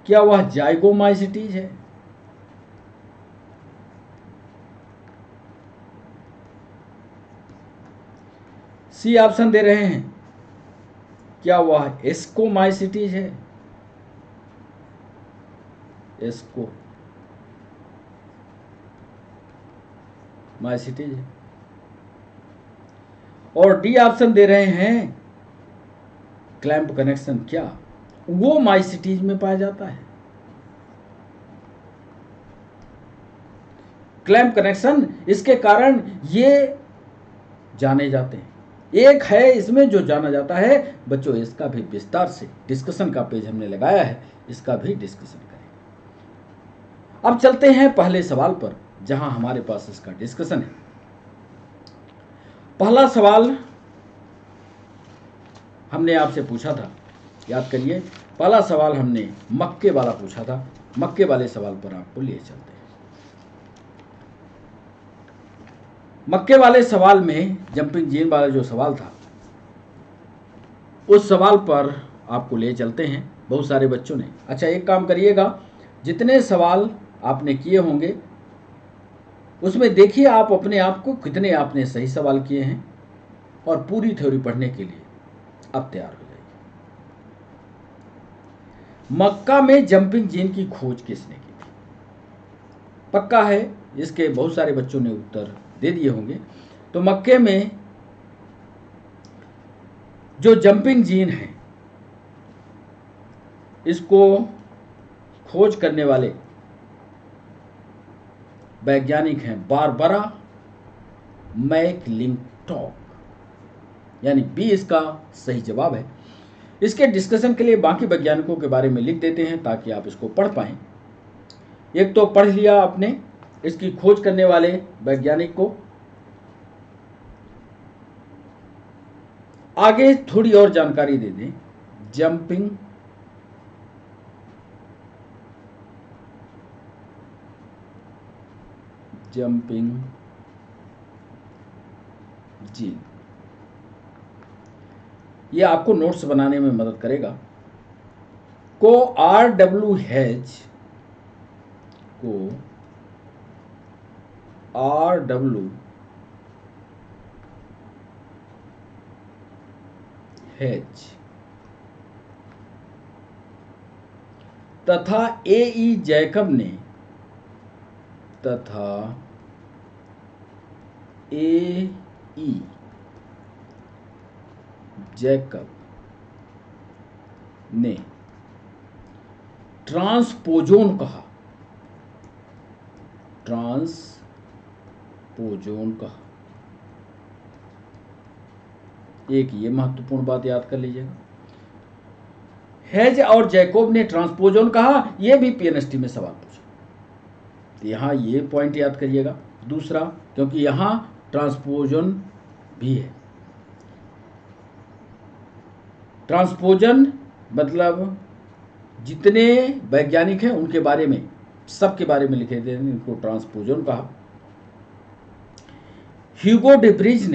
क्या वह जाइगोमाइसिटीज है, सी ऑप्शन दे रहे हैं क्या वह एस्कोमाइसिटीज है, एस्कोमाइसिटीज है। और डी ऑप्शन दे रहे हैं क्लैंप कनेक्शन क्या वो माइसिटीज में पाया जाता है। क्लैंप कनेक्शन इसके कारण ये जाने जाते हैं। एक है इसमें जो जाना जाता है बच्चों, इसका भी विस्तार से डिस्कशन का पेज हमने लगाया है, इसका भी डिस्कशन करें। अब चलते हैं पहले सवाल पर, जहां हमारे पास इसका डिस्कशन है। पहला सवाल हमने आपसे पूछा था, याद करिए, पहला सवाल हमने मक्के वाला पूछा था। मक्के वाले सवाल पर आपको लिए चलते हैं। मक्के वाले सवाल में जंपिंग जीन वाला जो सवाल था, उस सवाल पर आपको ले चलते हैं। बहुत सारे बच्चों ने, अच्छा एक काम करिएगा, जितने सवाल आपने किए होंगे उसमें देखिए आप अपने आप को कितने आपने सही सवाल किए हैं। और पूरी थ्योरी पढ़ने के लिए अब तैयार हो जाएगी। मक्का में जंपिंग जीन की खोज किसने की थी? पक्का है, इसके बहुत सारे बच्चों ने उत्तर दे दिए होंगे। तो मक्के में जो जंपिंग जीन है, इसको खोज करने वाले वैज्ञानिक हैं बारबरा मैकक्लिंटॉक, यानी बी इसका सही जवाब है। इसके डिस्कशन के लिए बाकी वैज्ञानिकों के बारे में लिख देते हैं ताकि आप इसको पढ़ पाएं। एक तो पढ़ लिया आपने इसकी खोज करने वाले वैज्ञानिक को, आगे थोड़ी और जानकारी दे दें। जंपिंग जीन, ये आपको नोट्स बनाने में मदद करेगा। को RWH तथा AE जैकब ने ट्रांसपोजोन कहा। एक ये महत्वपूर्ण बात याद कर लीजिएगा। हेज और जैकोब ने ट्रांसपोजोन कहा, यह भी पीएनएसटी में सवाल पूछा, तो यहां ये पॉइंट याद करिएगा। दूसरा, क्योंकि यहां ट्रांसपोजन भी है। ट्रांसपोजन मतलब जितने वैज्ञानिक हैं उनके बारे में, सबके बारे में लिखे थे, इनको ट्रांसपोजन कहा। ह्यूगो डिब्रीज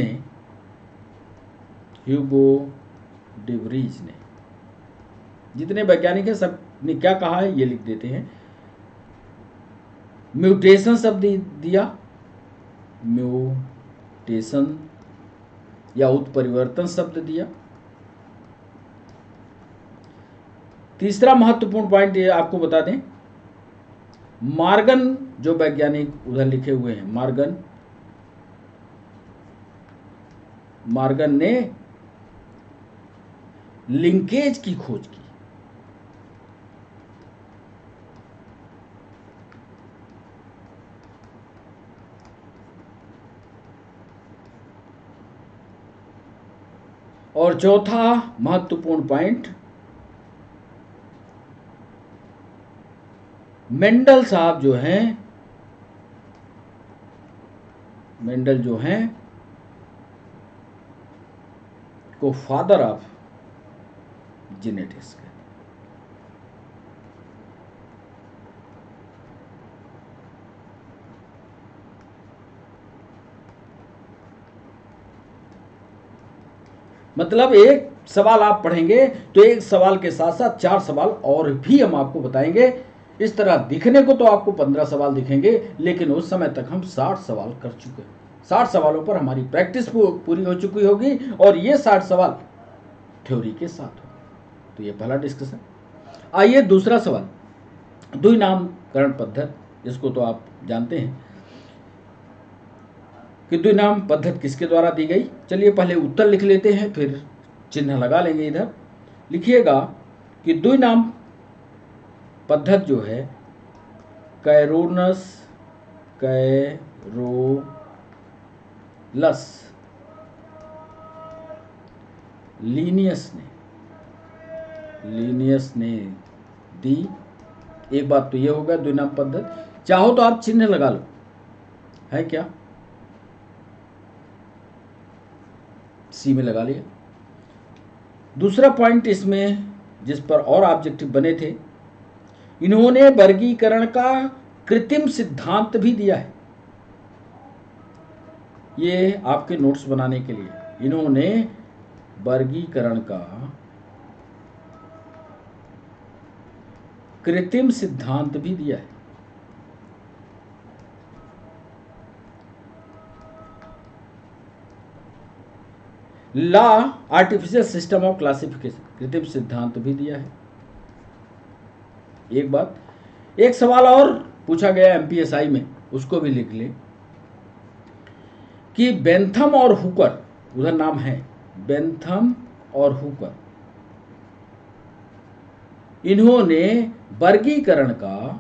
ने जितने वैज्ञानिक हैं सब ने क्या कहा है ये लिख देते हैं। म्यूटेशन शब्द दिया, म्यूटेशन या उत्परिवर्तन शब्द दिया। तीसरा महत्वपूर्ण पॉइंट ये आपको बता दें, मॉर्गन जो वैज्ञानिक उधर लिखे हुए हैं, मॉर्गन ने लिंकेज की खोज की। और चौथा महत्वपूर्ण पॉइंट, मेंडल साहब जो हैं को फादर ऑफ जेनेटिक्स। मतलब एक सवाल आप पढ़ेंगे तो एक सवाल के साथ साथ 4 सवाल और भी हम आपको बताएंगे। इस तरह दिखने को तो आपको 15 सवाल दिखेंगे, लेकिन उस समय तक हम 60 सवाल कर चुके हैं। 60 सवालों पर हमारी प्रैक्टिस पूरी हो चुकी होगी और ये 60 सवाल थ्योरी के साथ हो। तो ये पहला डिस्कशन। आइए दूसरा सवाल, द्विनामकरण पद्धति, जिसको तो आप जानते हैं कि द्विनाम पद्धति किसके द्वारा दी गई। चलिए पहले उत्तर लिख लेते हैं, फिर चिन्ह लगा लेंगे। इधर लिखिएगा कि द्विनाम पद्धति जो है कैरोलस लीनियस ने दी। एक बात तो ये होगा द्विनाम पद्धति। चाहो तो आप चिन्ह लगा लो, है क्या, सी में लगा लिया। दूसरा पॉइंट इसमें जिस पर और ऑब्जेक्टिव बने थे, इन्होंने वर्गीकरण का कृत्रिम सिद्धांत भी दिया है। ये आपके नोट्स बनाने के लिए, इन्होंने वर्गीकरण का कृत्रिम सिद्धांत भी दिया है। Law artificial system of classification, कृत्रिम सिद्धांत भी दिया है। एक बात, एक सवाल और पूछा गया एमपीएसआई में, उसको भी लिख ले कि बेंथम और हुकर, उधर नाम है बेंथम और हुकर, इन्होंने वर्गीकरण का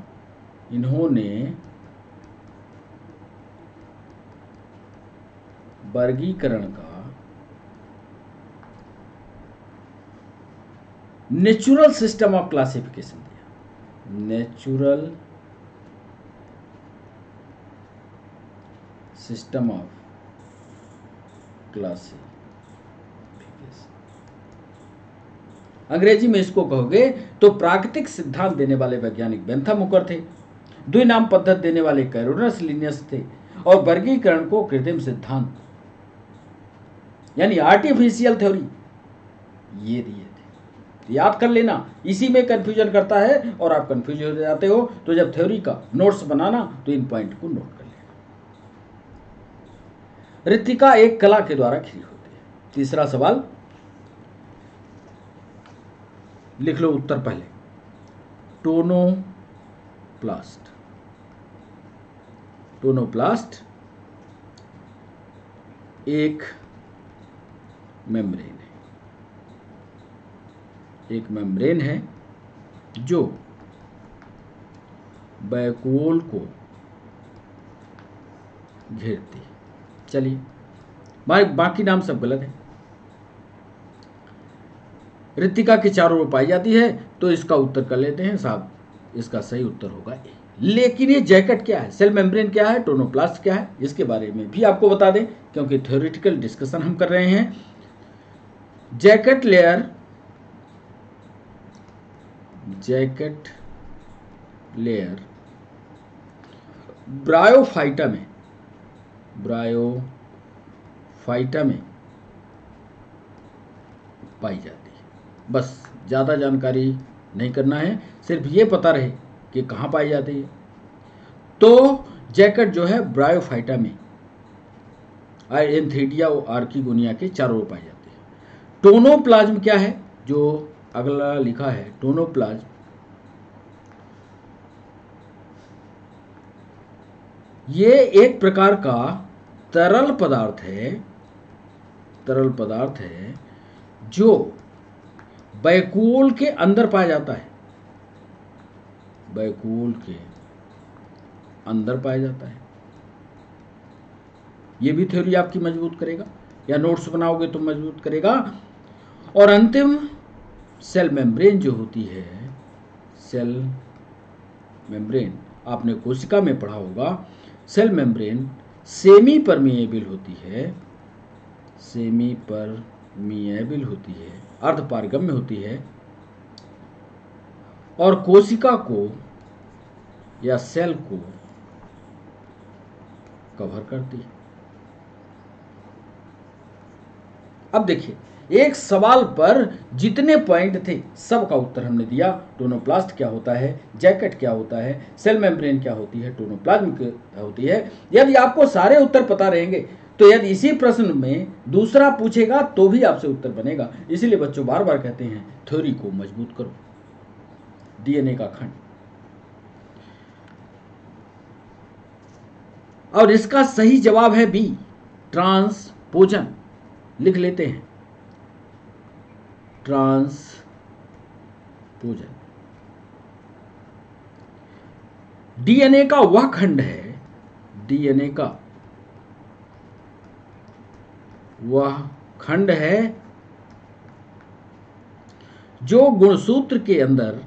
नेचुरल सिस्टम ऑफ क्लासिफिकेशन दिया। नेचुरल सिस्टम ऑफ क्लासिफिकेशन, अंग्रेजी में इसको कहोगे तो प्राकृतिक सिद्धांत देने वाले वैज्ञानिक बेंथम हुकर थे, द्विनाम पद्धति देने वाले कैरोलस लिनियस थे, और वर्गीकरण को कृत्रिम सिद्धांत यानी आर्टिफिशियल थ्योरी ये दिए थे। याद कर लेना, इसी में कंफ्यूजन करता है और आप कंफ्यूज हो जाते हो, तो जब थ्योरी का नोट्स बनाना तो इन पॉइंट को नोट कर लेना। ऋतिका एक कला के द्वारा खिली होती है। तीसरा सवाल लिख लो उत्तर पहले, टोनोप्लास्ट। टोनोप्लास्ट एक मेम्ब्रेन है, एक मेम्ब्रेन है जो वैक्यूल को घेरती है। चलिए, बाकी नाम सब गलत है। ऋतिका के चारों ओर पाई जाती है, तो इसका उत्तर कर लेते हैं साहब, इसका सही उत्तर होगा ए। लेकिन ये जैकेट क्या है, सेल मेम्ब्रेन क्या है, टोनोप्लास्ट क्या है, इसके बारे में भी आपको बता दें, क्योंकि थ्योरेटिकल डिस्कशन हम कर रहे हैं। जैकेट लेयर ब्रायोफाइटा में पाई जाती है। बस ज़्यादा जानकारी नहीं करना है, सिर्फ ये पता रहे कि कहाँ पाई जाती है। तो जैकेट जो है ब्रायोफाइटा में एंथीडिया और आर्किगोनिया के चारों ओर पाई जाती है। टोनोप्लाज्म क्या है, जो अगला लिखा है टोनोप्लाज्म, ये एक प्रकार का तरल पदार्थ है जो वैक्यूल के अंदर पाया जाता है, वैक्यूल के अंदर पाया जाता है। ये भी थ्योरी आपकी मजबूत करेगा, या नोट्स बनाओगे तो मजबूत करेगा। और अंतिम सेल मेम्ब्रेन जो होती है, सेल मेम्ब्रेन आपने कोशिका में पढ़ा होगा, सेल मेम्ब्रेन सेमी परमिएबल होती है, अर्धपारगम्य होती है, और कोशिका को या सेल को कवर करती है। अब देखिए, एक सवाल पर जितने पॉइंट थे सबका उत्तर हमने दिया। टोनोप्लास्ट क्या होता है, जैकेट क्या होता है, सेल मेम्ब्रेन क्या होती है, टोनोप्लाज्म क्या होती है। यदि आपको सारे उत्तर पता रहेंगे तो यदि इसी प्रश्न में दूसरा पूछेगा तो भी आपसे उत्तर बनेगा। इसीलिए बच्चों बार बार कहते हैं थ्योरी को मजबूत करो। डीएनए का खंड, और इसका सही जवाब है बी, ट्रांसपोजन। लिख लेते हैं, ट्रांसपोजन। डीएनए का वह खंड है, डीएनए का वह खंड है जो गुणसूत्र के अंदर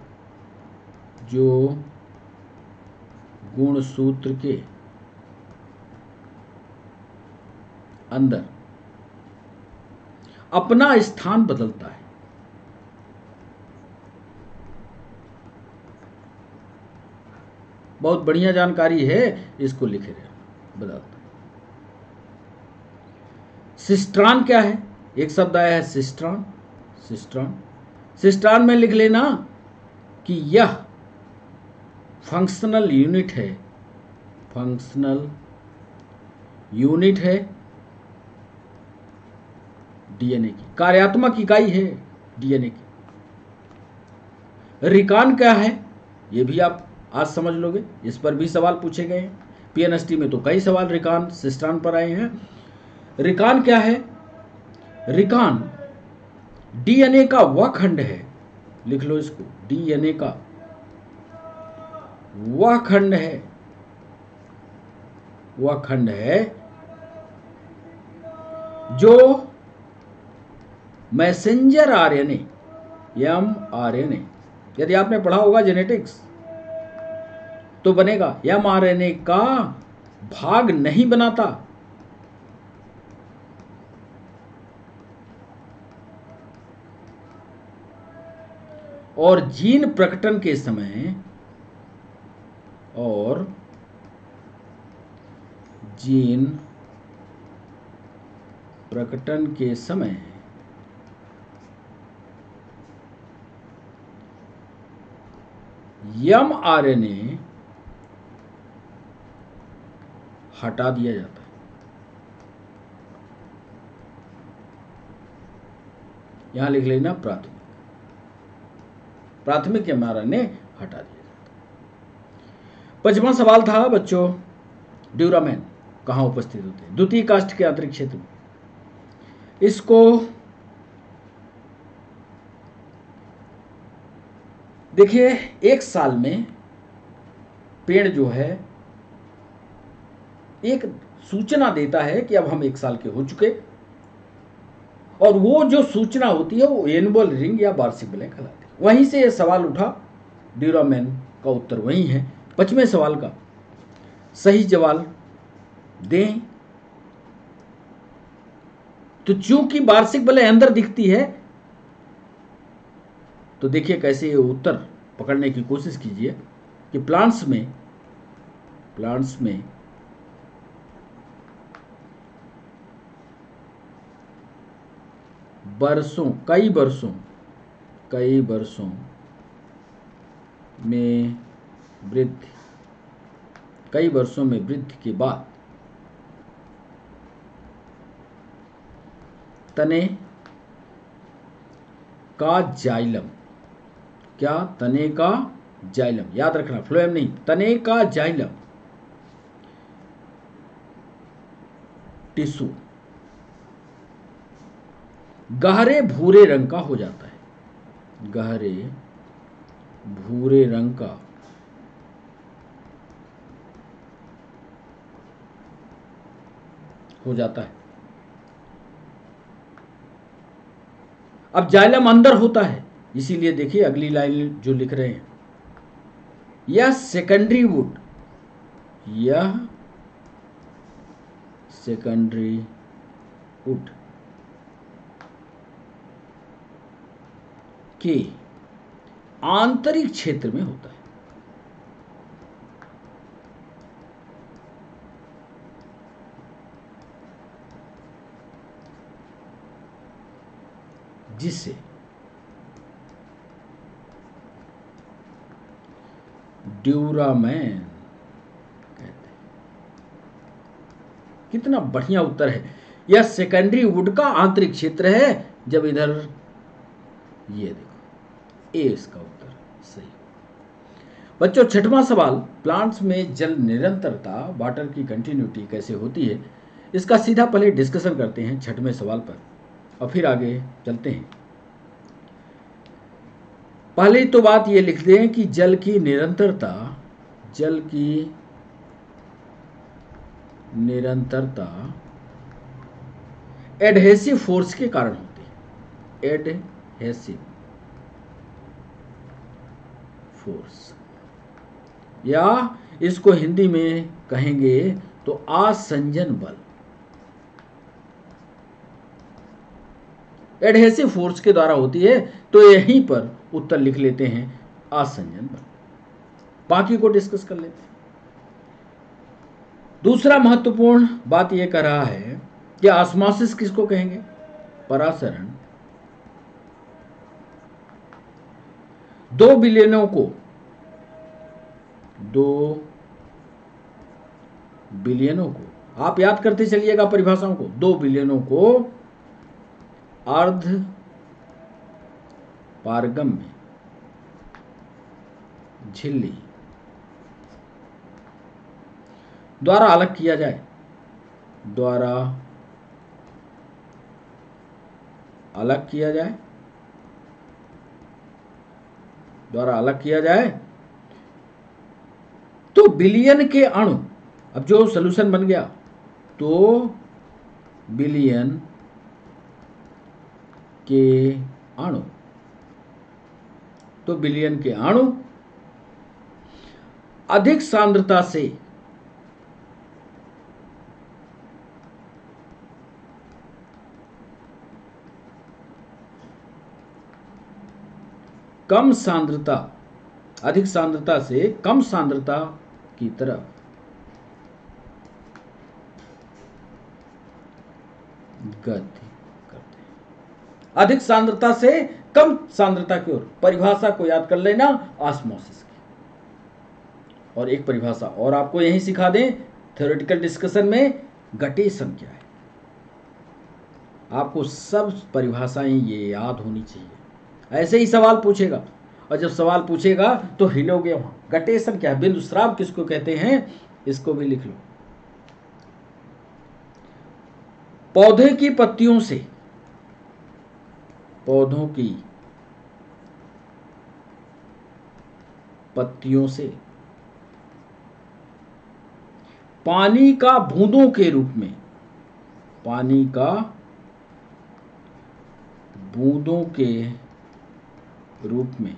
अपना स्थान बदलता है। बहुत बढ़िया जानकारी है, इसको लिखे रहे बदलता। सिस्ट्रॉन क्या है, एक शब्द आया है सिस्ट्रॉन। सिस्ट्रॉन में लिख लेना कि यह फंक्शनल यूनिट है डीएनए की कार्यात्मक इकाई है डीएनए की। रिकान क्या है ये भी आप आज समझ लोगे, इस पर भी सवाल पूछे गए हैं। पीएनएसटी में तो कई सवाल रिकान सिस्टान पर आए हैं। रिकान क्या है? रिकान डीएनए का वह खंड है, लिख लो इसको, डीएनए का वह खंड है, वह खंड है जो मैसेंजर आरएनए एमआरएनए, यदि आपने पढ़ा होगा जेनेटिक्स तो बनेगा, एमआरएनए का भाग नहीं बनाता। और जीन प्रकटन के समय एमआरएनए हटा दिया जाता है। यहां लिख लेना प्राथमिक एमआरएनए हटा दिया जाता है। 5वां सवाल था बच्चों, ड्यूरामेन कहां उपस्थित होते हैं? द्वितीय काष्ठ के आंतरिक क्षेत्र में। इसको देखिए, एक साल में पेड़ जो है एक सूचना देता है कि अब हम 1 साल के हो चुके, और वो जो सूचना होती है वो एनुअल रिंग या वार्षिक विलय कहलाती है। वहीं से ये सवाल उठा, ड्यूरामेन का उत्तर वही है। 5वें सवाल का सही जवाब दें। तो चूंकि वार्षिक विलय अंदर दिखती है, तो देखिए कैसे ये उत्तर पकड़ने की कोशिश कीजिए कि प्लांट्स में कई वर्षों में वृद्धि के बाद तने का जाइलम, क्या तने का जाइलम, याद रखना फ्लोएम नहीं, तने का जाइलम टिश्यू गहरे भूरे रंग का हो जाता है, गहरे भूरे रंग का हो जाता है। अब जाइलम अंदर होता है, इसीलिए देखिए अगली लाइन जो लिख रहे हैं, यह सेकेंडरी वुड के आंतरिक क्षेत्र में होता है, जिसे ड्यूरामेन कहते हैं। कितना बढ़िया उत्तर है। यह सेकेंडरी वुड का आंतरिक क्षेत्र है। जब इधर ये देखो, ए इसका उत्तर सही। बच्चों 6वां सवाल, प्लांट्स में जल निरंतरता वाटर की कंटिन्यूटी कैसे होती है, इसका सीधा पहले डिस्कशन करते हैं 6वें सवाल पर और फिर आगे चलते हैं। पहले तो बात ये लिख दें कि जल की निरंतरता एडहेसिव फोर्स के कारण होती है, एडहेसिव फोर्स, या इसको हिंदी में कहेंगे तो आसंजन बल। एडहेसिव फोर्स के द्वारा होती है, तो यहीं पर उत्तर लिख लेते हैं आसंजन बल। बाकी को डिस्कस कर लेते हैं। दूसरा महत्वपूर्ण बात यह कर रहा है कि ऑस्मोसिस किसको कहेंगे? परासरण। 2 बिलियनों को आप याद करते चलिएगा परिभाषाओं को। 2 बिलियनों को अर्ध पारगम्य झिल्ली द्वारा अलग किया जाए, द्वारा अलग किया जाए, द्वारा अलग किया जाए तो बिलियन के अणु, अब जो सॉल्यूशन बन गया तो बिलियन के अणु, तो बिलियन के अणु अधिक सांद्रता से कम सांद्रता, अधिक सांद्रता से कम सांद्रता की तरफ गति करते हैं। अधिक सांद्रता से कम सांद्रता की ओर, परिभाषा को याद कर लेना ऑस्मोसिस की। और एक परिभाषा और आपको यहीं सिखा दें, थ्योरेटिकल डिस्कशन में गटेशन क्या है, आपको सब परिभाषाएं ये याद होनी चाहिए। ऐसे ही सवाल पूछेगा, और जब सवाल पूछेगा तो हिलोगे वहां। गटेशन क्या है, बिंदु स्राव किसको कहते हैं, इसको भी लिख लो। पौधे की पत्तियों से, पौधों की पत्तियों से पानी का बूंदों के रूप में, पानी का बूंदों के रूप में,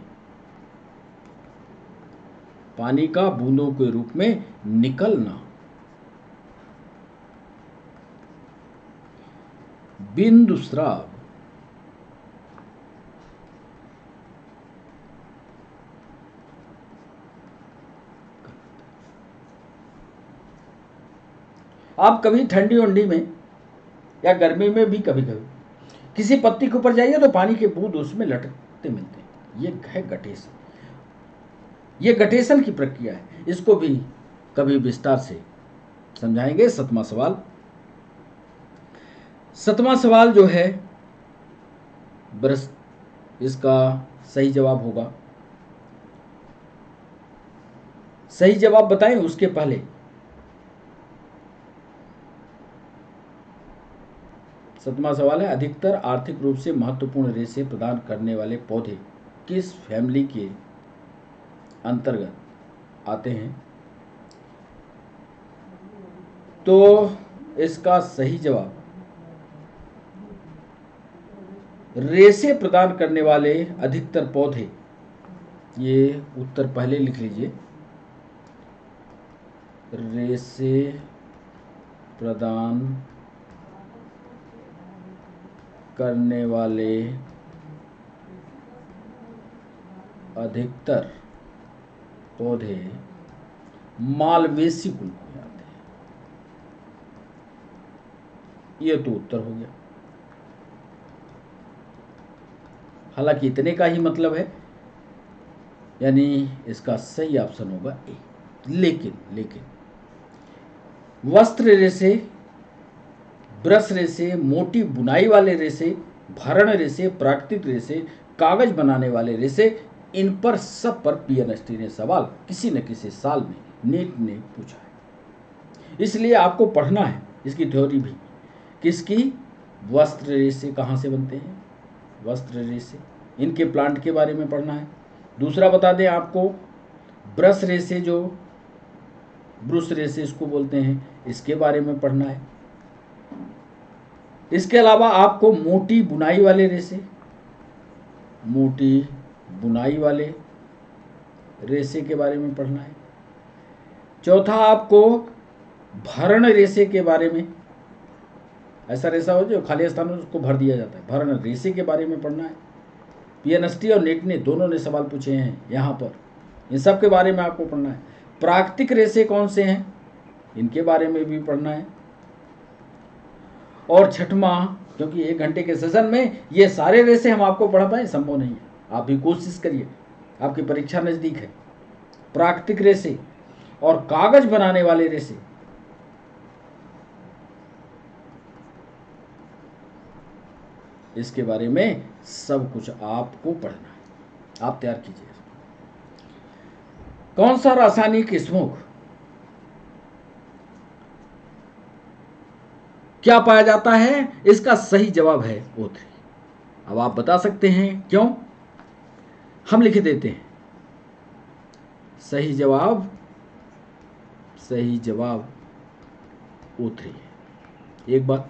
पानी का बूंदों के रूप में निकलना बिंदु स्राव आप कभी ठंडी उंडी में या गर्मी में भी कभी कभी किसी पत्ती के ऊपर जाइए तो पानी के बूंद उसमें लटकते मिलते हैं, ये है गटेशन। ये गटेशन की प्रक्रिया है, इसको भी कभी विस्तार से समझाएंगे। 7वां सवाल, 7वां सवाल जो है इसका सही जवाब होगा, सही जवाब बताएं उसके पहले 7वां सवाल है, अधिकतर आर्थिक रूप से महत्वपूर्ण रेशे प्रदान करने वाले पौधे किस फैमिली के अंतर्गत आते हैं। तो इसका सही जवाब, रेशे प्रदान करने वाले अधिकतर पौधे, ये उत्तर पहले लिख लीजिए, रेशे प्रदान करने वाले अधिकतर पौधे मालवेसी कुल में आते हैं। ये तो उत्तर हो गया, हालांकि इतने का ही मतलब है, यानी इसका सही ऑप्शन होगा ए। लेकिन वस्त्र रेशे, ब्रश रेशे, मोटी बुनाई वाले रेशे, भरण रेशे, प्राकृतिक रेशे, कागज बनाने वाले रेशे, इन पर सब पर पीएनएसटी ने सवाल किसी न किसी साल में नीट ने पूछा है, इसलिए आपको पढ़ना है इसकी थ्योरी भी। किसकी, वस्त्र रेशे कहाँ से बनते हैं, वस्त्र रेशे, इनके प्लांट के बारे में पढ़ना है। दूसरा बता दें आपको, ब्रश रेशे, जो ब्रुश रेशे इसको बोलते हैं, इसके बारे में पढ़ना है। इसके अलावा आपको मोटी बुनाई वाले रेशे, मोटी बुनाई वाले रेशे के बारे में पढ़ना है। चौथा आपको भरण रेशे के बारे में, ऐसा रेशा हो जो खाली स्थान में उसको भर दिया जाता है, भरण रेशे के बारे में पढ़ना है। पीएनएसटी और नेट ने दोनों ने सवाल पूछे हैं यहाँ पर, इन सब के बारे में आपको पढ़ना है। प्राकृतिक रेशे कौन से हैं, इनके बारे में भी पढ़ना है। और छठवां, क्योंकि 1 घंटे के सेशन में ये सारे रेशे हम आपको पढ़ा पाए संभव नहीं है, आप भी कोशिश करिए, आपकी परीक्षा नज़दीक है। प्राकृतिक रेशे और कागज बनाने वाले रेशे, इसके बारे में सब कुछ आपको पढ़ना है। आप तैयार कीजिए। कौन सा रासायनिक स्मोक क्या पाया जाता है? इसका सही जवाब है O3। अब आप बता सकते हैं क्यों? हम लिख देते हैं। सही जवाब O3 है। एक बार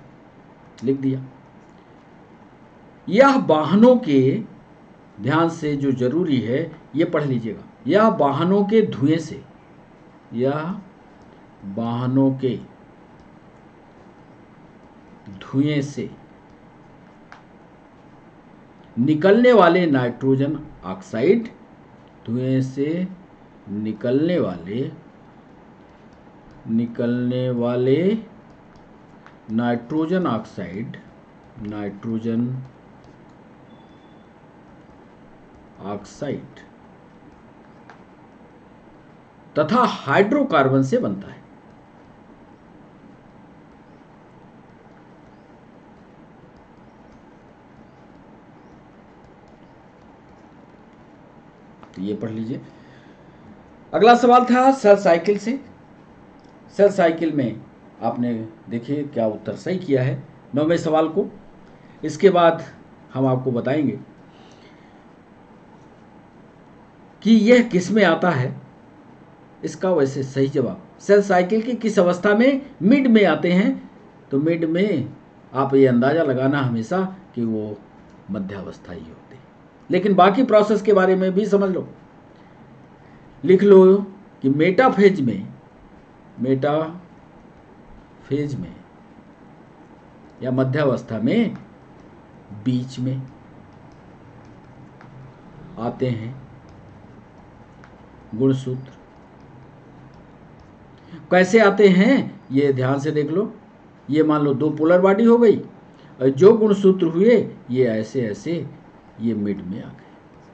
लिख दिया। यह वाहनों के, ध्यान से जो जरूरी है ये पढ़ लीजिएगा, यह वाहनों के धुएं से, यह वाहनों के धुएं से निकलने वाले नाइट्रोजन ऑक्साइड, धुएं से निकलने वाले नाइट्रोजन ऑक्साइड तथा हाइड्रोकार्बन से बनता है। तो ये पढ़ लीजिए। अगला सवाल था सेल साइकिल से। सेल साइकिल में आपने देखिए क्या उत्तर सही किया है 9वें सवाल को। इसके बाद हम आपको बताएंगे कि यह किस में आता है। इसका वैसे सही जवाब सेल साइकिल की किस अवस्था में? मिड में आते हैं। तो मिड में आप ये अंदाज़ा लगाना हमेशा कि वो मध्यावस्था ही होती है। लेकिन बाकी प्रोसेस के बारे में भी समझ लो। लिख लो कि मेटाफेज में या मध्यावस्था में बीच में आते हैं गुणसूत्र। कैसे आते हैं ये ध्यान से देख लो। ये मान लो दो पोलर बॉडी हो गई और जो गुणसूत्र हुए ये ऐसे ये मिड में आ गए।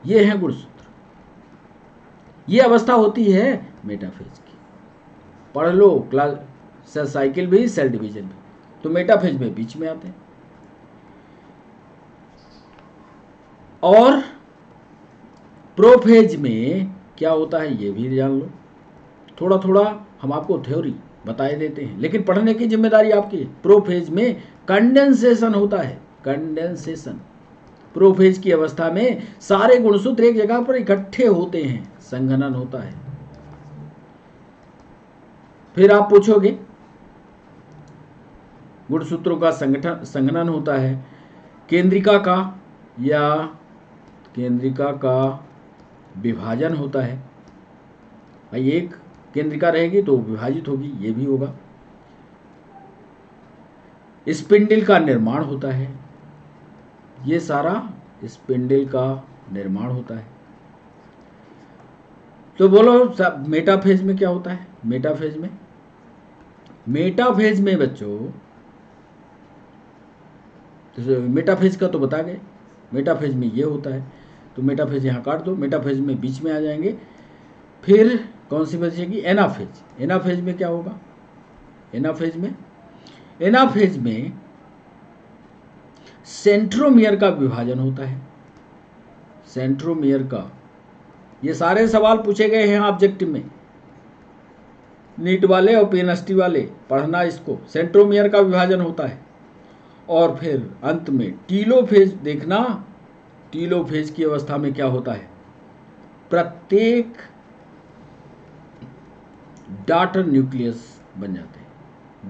ये हैं गुणसूत्र। ये अवस्था होती है मेटाफेज की। पढ़ लो क्लास सेल साइकिल भी, सेल डिवीजन भी। तो मेटाफेज में बीच में आते हैं। और प्रोफेज में क्या होता है ये भी जान लो। थोड़ा थोड़ा हम आपको थ्योरी बताए देते हैं, लेकिन पढ़ने की जिम्मेदारी आपकी है। प्रोफेज में कंडेंसेशन होता है, कंडेंसेशन। प्रोफेज की अवस्था में सारे गुणसूत्र एक जगह पर इकट्ठे होते हैं, संघनन होता है। फिर आप पूछोगे गुणसूत्रों का संघनन होता है केंद्रिका का, या केंद्रिका का विभाजन होता है। भाई एक केंद्रिका रहेगी तो विभाजित होगी, ये भी होगा। स्पिंडल का निर्माण होता है। ये सारा स्पिंडल का निर्माण होता है। तो बोलो मेटाफेज में क्या होता है? मेटाफेज में बच्चों, तो मेटाफेज का तो बता गए। मेटाफेज में ये होता है। तो मेटाफेज यहाँ काट दो, मेटाफेज में बीच में आ जाएंगे। फिर कौन सी बचेगी? एनाफेज। एनाफेज में क्या होगा? एनाफेज में सेंट्रोमियर का विभाजन होता है। सेंट्रोमियर का, ये सारे सवाल पूछे गए हैं ऑब्जेक्टिव में, नीट वाले और पीएनएसटी वाले, पढ़ना इसको। सेंट्रोमियर का विभाजन होता है। और फिर अंत में टीलोफेज देखना। टीलोफेज की अवस्था में क्या होता है? प्रत्येक डॉटर न्यूक्लियस बन जाते हैं।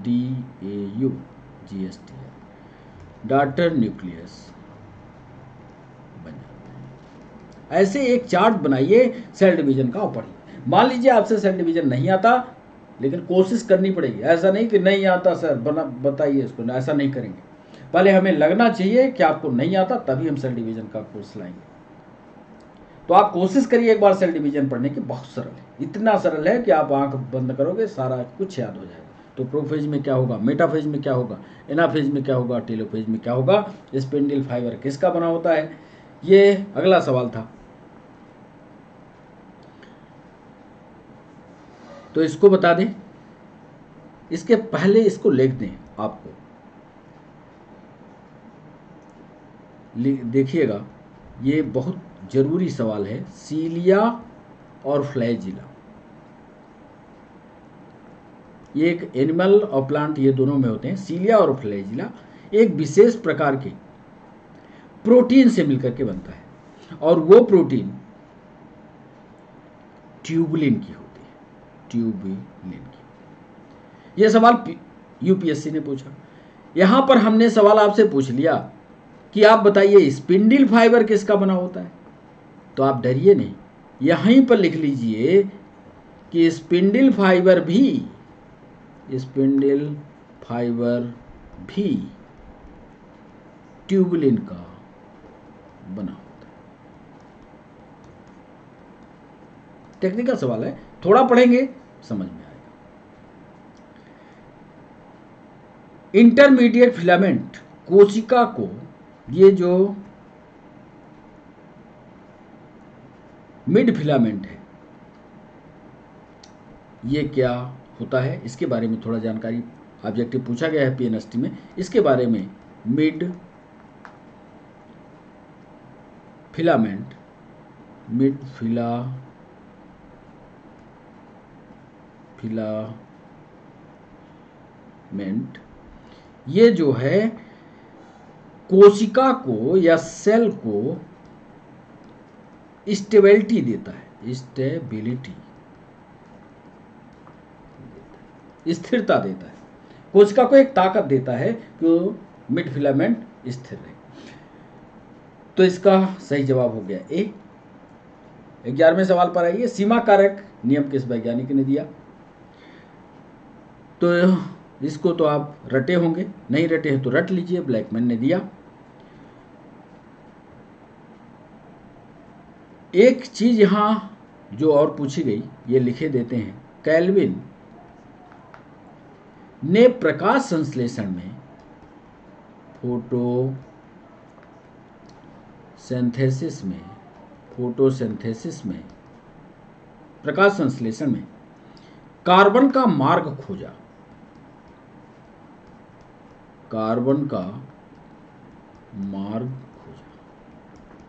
DAUGST, डॉटर न्यूक्लियस बन जाते हैं। ऐसे एक चार्ट बनाइए सेल डिवीजन का और पढ़िए। मान लीजिए आपसे सेल डिवीजन नहीं आता, लेकिन कोशिश करनी पड़ेगी। ऐसा नहीं कि नहीं आता सर बताइए इसको, ऐसा नहीं करेंगे। पहले हमें लगना चाहिए कि आपको नहीं आता, तभी हम सेल डिवीजन का कोर्स लाएंगे। तो आप कोशिश करिए एक बार सेल डिवीजन पढ़ने की। बहुत सरल है, इतना सरल है कि आप आंख बंद करोगे सारा कुछ याद हो जाएगा। तो प्रोफेज में क्या होगा, मेटाफेज में क्या होगा, एनाफेज में क्या होगा, टेलोफेज में क्या होगा, स्पिंडल फाइबर किसका बना होता है। ये अगला सवाल था। तो इसको बता दें, इसके पहले इसको लिख दें आपको। देखिएगा, ये बहुत जरूरी सवाल है। सीलिया और फ्लैजिला, ये एक एनिमल और प्लांट, ये दोनों में होते हैं। सीलिया और फ्लैजिला एक विशेष प्रकार के प्रोटीन से मिलकर के बनता है, और वो प्रोटीन ट्यूबुलिन की होती है, ट्यूबुलिन की। ये सवाल यूपीएससी ने पूछा। यहां पर हमने सवाल आपसे पूछ लिया कि आप बताइए स्पिंडल फाइबर किसका बना होता है, तो आप डरिए नहीं, यहीं पर लिख लीजिए कि स्पिंडल फाइबर भी ट्यूबुलिन का बना होता है। टेक्निकल सवाल है, थोड़ा पढ़ेंगे समझ में आएगा। इंटरमीडिएट फिलामेंट कोशिका को, ये जो मिड फिलामेंट है, ये क्या होता है, इसके बारे में थोड़ा जानकारी ऑब्जेक्टिव पूछा गया है पीएनएसटी में, इसके बारे में। मिड फिलामेंट ये जो है कोशिका को या सेल को स्टेबिलिटी देता है, स्थिरता देता है, कोशिका को एक ताकत देता है कि वो मिड फिलामेंट स्थिर रहे। तो इसका सही जवाब हो गया ए। 11वें सवाल पर आइए, सीमा कारक नियम किस वैज्ञानिक ने दिया? तो इसको तो आप रटे होंगे, नहीं रटे हैं तो रट लीजिए, ब्लैकमैन ने दिया। एक चीज यहां जो और पूछी गई, ये लिखे देते हैं। केल्विन ने प्रकाश संश्लेषण में, फोटोसिंथेसिस में, प्रकाश संश्लेषण में कार्बन का मार्ग खोजा।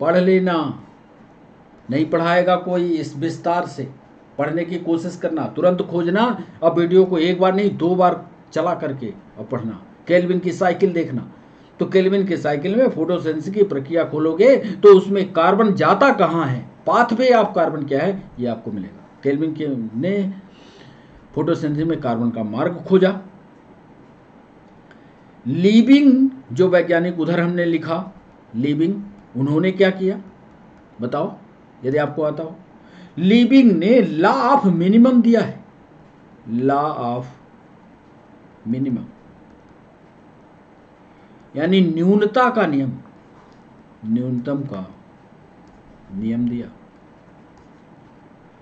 पढ़ लेना, नहीं पढ़ाएगा कोई, इस विस्तार से पढ़ने की कोशिश करना, तुरंत खोजना, और वीडियो को एक बार नहीं 2 बार चला करके और पढ़ना। केल्विन की साइकिल देखना, तो केल्विन की साइकिल में फोटोसिंथेसिस की प्रक्रिया खोलोगे तो उसमें कार्बन जाता कहाँ है, पाथवे ऑफ कार्बन क्या है, ये आपको मिलेगा। केल्विन ने फोटोसिंथेसिस में कार्बन का मार्ग खोजा। लीबिंग जो वैज्ञानिक, उधर हमने लिखा लीबिंग, उन्होंने क्या किया बताओ यदि आपको आता हो। लीबिंग ने लॉ ऑफ मिनिमम दिया है, लॉ ऑफ मिनिमम, यानी न्यूनता का नियम, न्यूनतम का नियम दिया।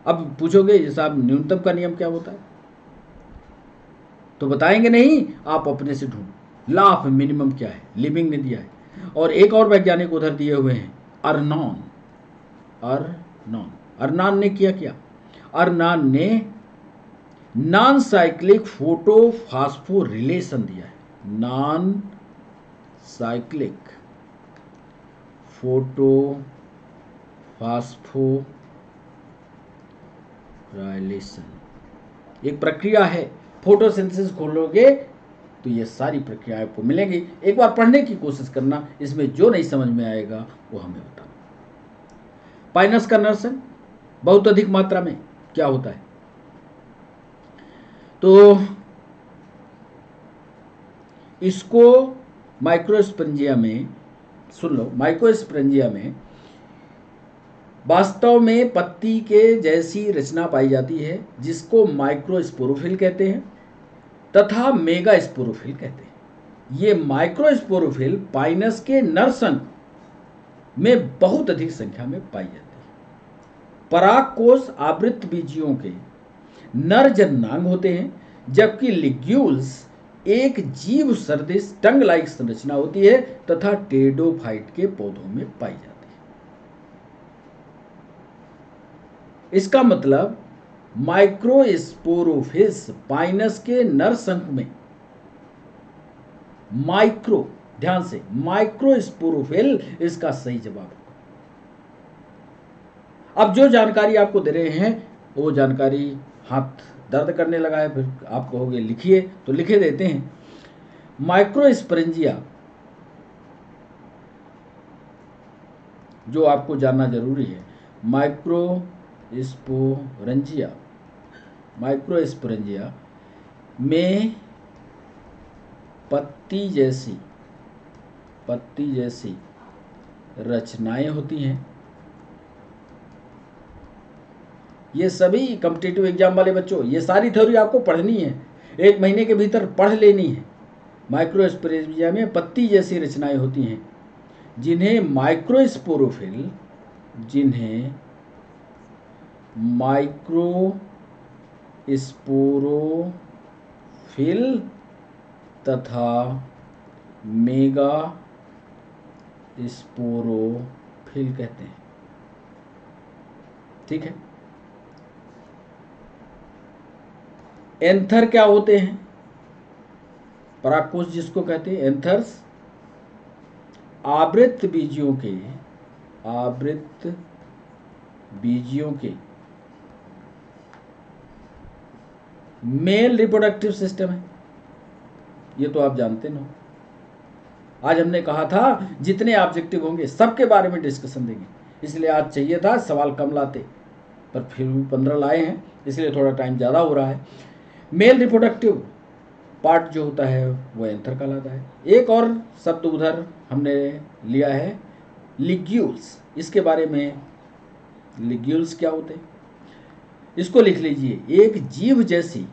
अब पूछोगे साहब न्यूनतम का नियम क्या होता है, तो बताएंगे नहीं, आप अपने से ढूंढो लॉ ऑफ मिनिमम क्या है, लिविंग ने दिया है। और एक और वैज्ञानिक उधर दिए हुए हैं, अर्नान ने क्या, अर्नान ने नॉन साइक्लिक फोटोफॉस्फोरिलेशन दिया है, नॉन साइक्लिक फोटोफॉस्फोराइलेशन एक प्रक्रिया है। फोटोसिंथेसिस खोलोगे तो ये सारी प्रक्रियाएं आपको मिलेंगी। एक बार पढ़ने की कोशिश करना, इसमें जो नहीं समझ में आएगा वो हमें बताना। पाइनस का नर्सन बहुत अधिक मात्रा में क्या होता है, तो इसको माइक्रोस्पोरेंजिया में, सुन लो, माइक्रोस्पोरेंजिया में वास्तव में पत्ती के जैसी रचना पाई जाती है, जिसको माइक्रोस्पोरोफिल कहते हैं तथा मेगा स्पोरोफिल कहते हैं। ये माइक्रोस्पोरोफिल पाइनस के नरसंक में बहुत अधिक संख्या में पाई जाती है। परागकोश आवृत बीजियों के नर जननांग होते हैं, जबकि लिग्यूल्स एक जीव सदृश टंग लाइक संरचना होती है तथा टेरिडोफाइट के पौधों में पाई जाती है। इसका मतलब माइक्रोस्पोरोफिस पाइनस के नरसंक में माइक्रो ध्यान से, माइक्रोस्पोरोफिल इसका सही जवाब होगा। अब जो जानकारी आपको दे रहे हैं वो जानकारी हाथ दर्द करने लगा है, फिर आप कहोगे लिखिए, तो लिखे देते हैं। माइक्रोस्पोरेंजिया जो आपको जानना जरूरी है, माइक्रोस्पोरेंजिया में पत्ती जैसी रचनाएं होती हैं। ये सभी कॉम्पिटिटिव एग्जाम वाले बच्चों, ये सारी थ्योरी आपको पढ़नी है, 1 महीने के भीतर पढ़ लेनी है। माइक्रोस्पोरेंजिया में पत्ती जैसी रचनाएं होती हैं जिन्हें माइक्रोस्पोरोफिल तथा मेगा स्पोरोफिल कहते हैं। ठीक है। एंथर क्या होते हैं? परागकोश जिसको कहते हैं, एंथर्स आवृत्त बीजियों के मेल रिप्रोडक्टिव सिस्टम है। ये तो आप जानते ना। आज हमने कहा था जितने ऑब्जेक्टिव होंगे सबके बारे में डिस्कशन देंगे, इसलिए आज चाहिए था सवाल कम लाते, पर फिर भी 15 लाए हैं, इसलिए थोड़ा टाइम ज़्यादा हो रहा है। मेल रिप्रोडक्टिव पार्ट जो होता है वो एंथर कहलाता है। एक और शब्द उधर हमने लिया है लिग्यूल्स। इसके बारे में, लिग्यूल्स क्या होते हैं इसको लिख लीजिए। एक जीव जैसी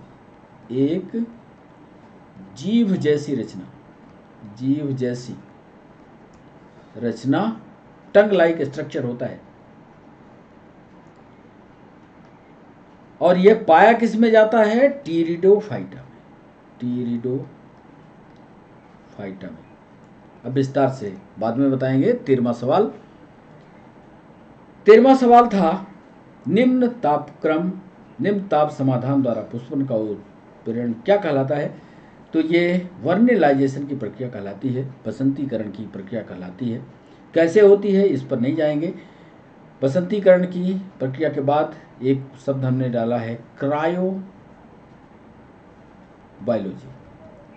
रचना टंग लाइक स्ट्रक्चर होता है, और यह पाया किस में जाता है? टीरिडोफाइटा में। अब विस्तार से बाद में बताएंगे। 13वां सवाल था, निम्न ताप समाधान द्वारा पुष्पन का उत्पीड़न क्या कहलाता है? तो ये वर्नेलाइजेशन की प्रक्रिया कहलाती है, बसंतीकरण की प्रक्रिया कहलाती है। कैसे होती है इस पर नहीं जाएंगे। बसंतीकरण की प्रक्रिया के बाद एक शब्द हमने डाला है क्रायोबायोलॉजी।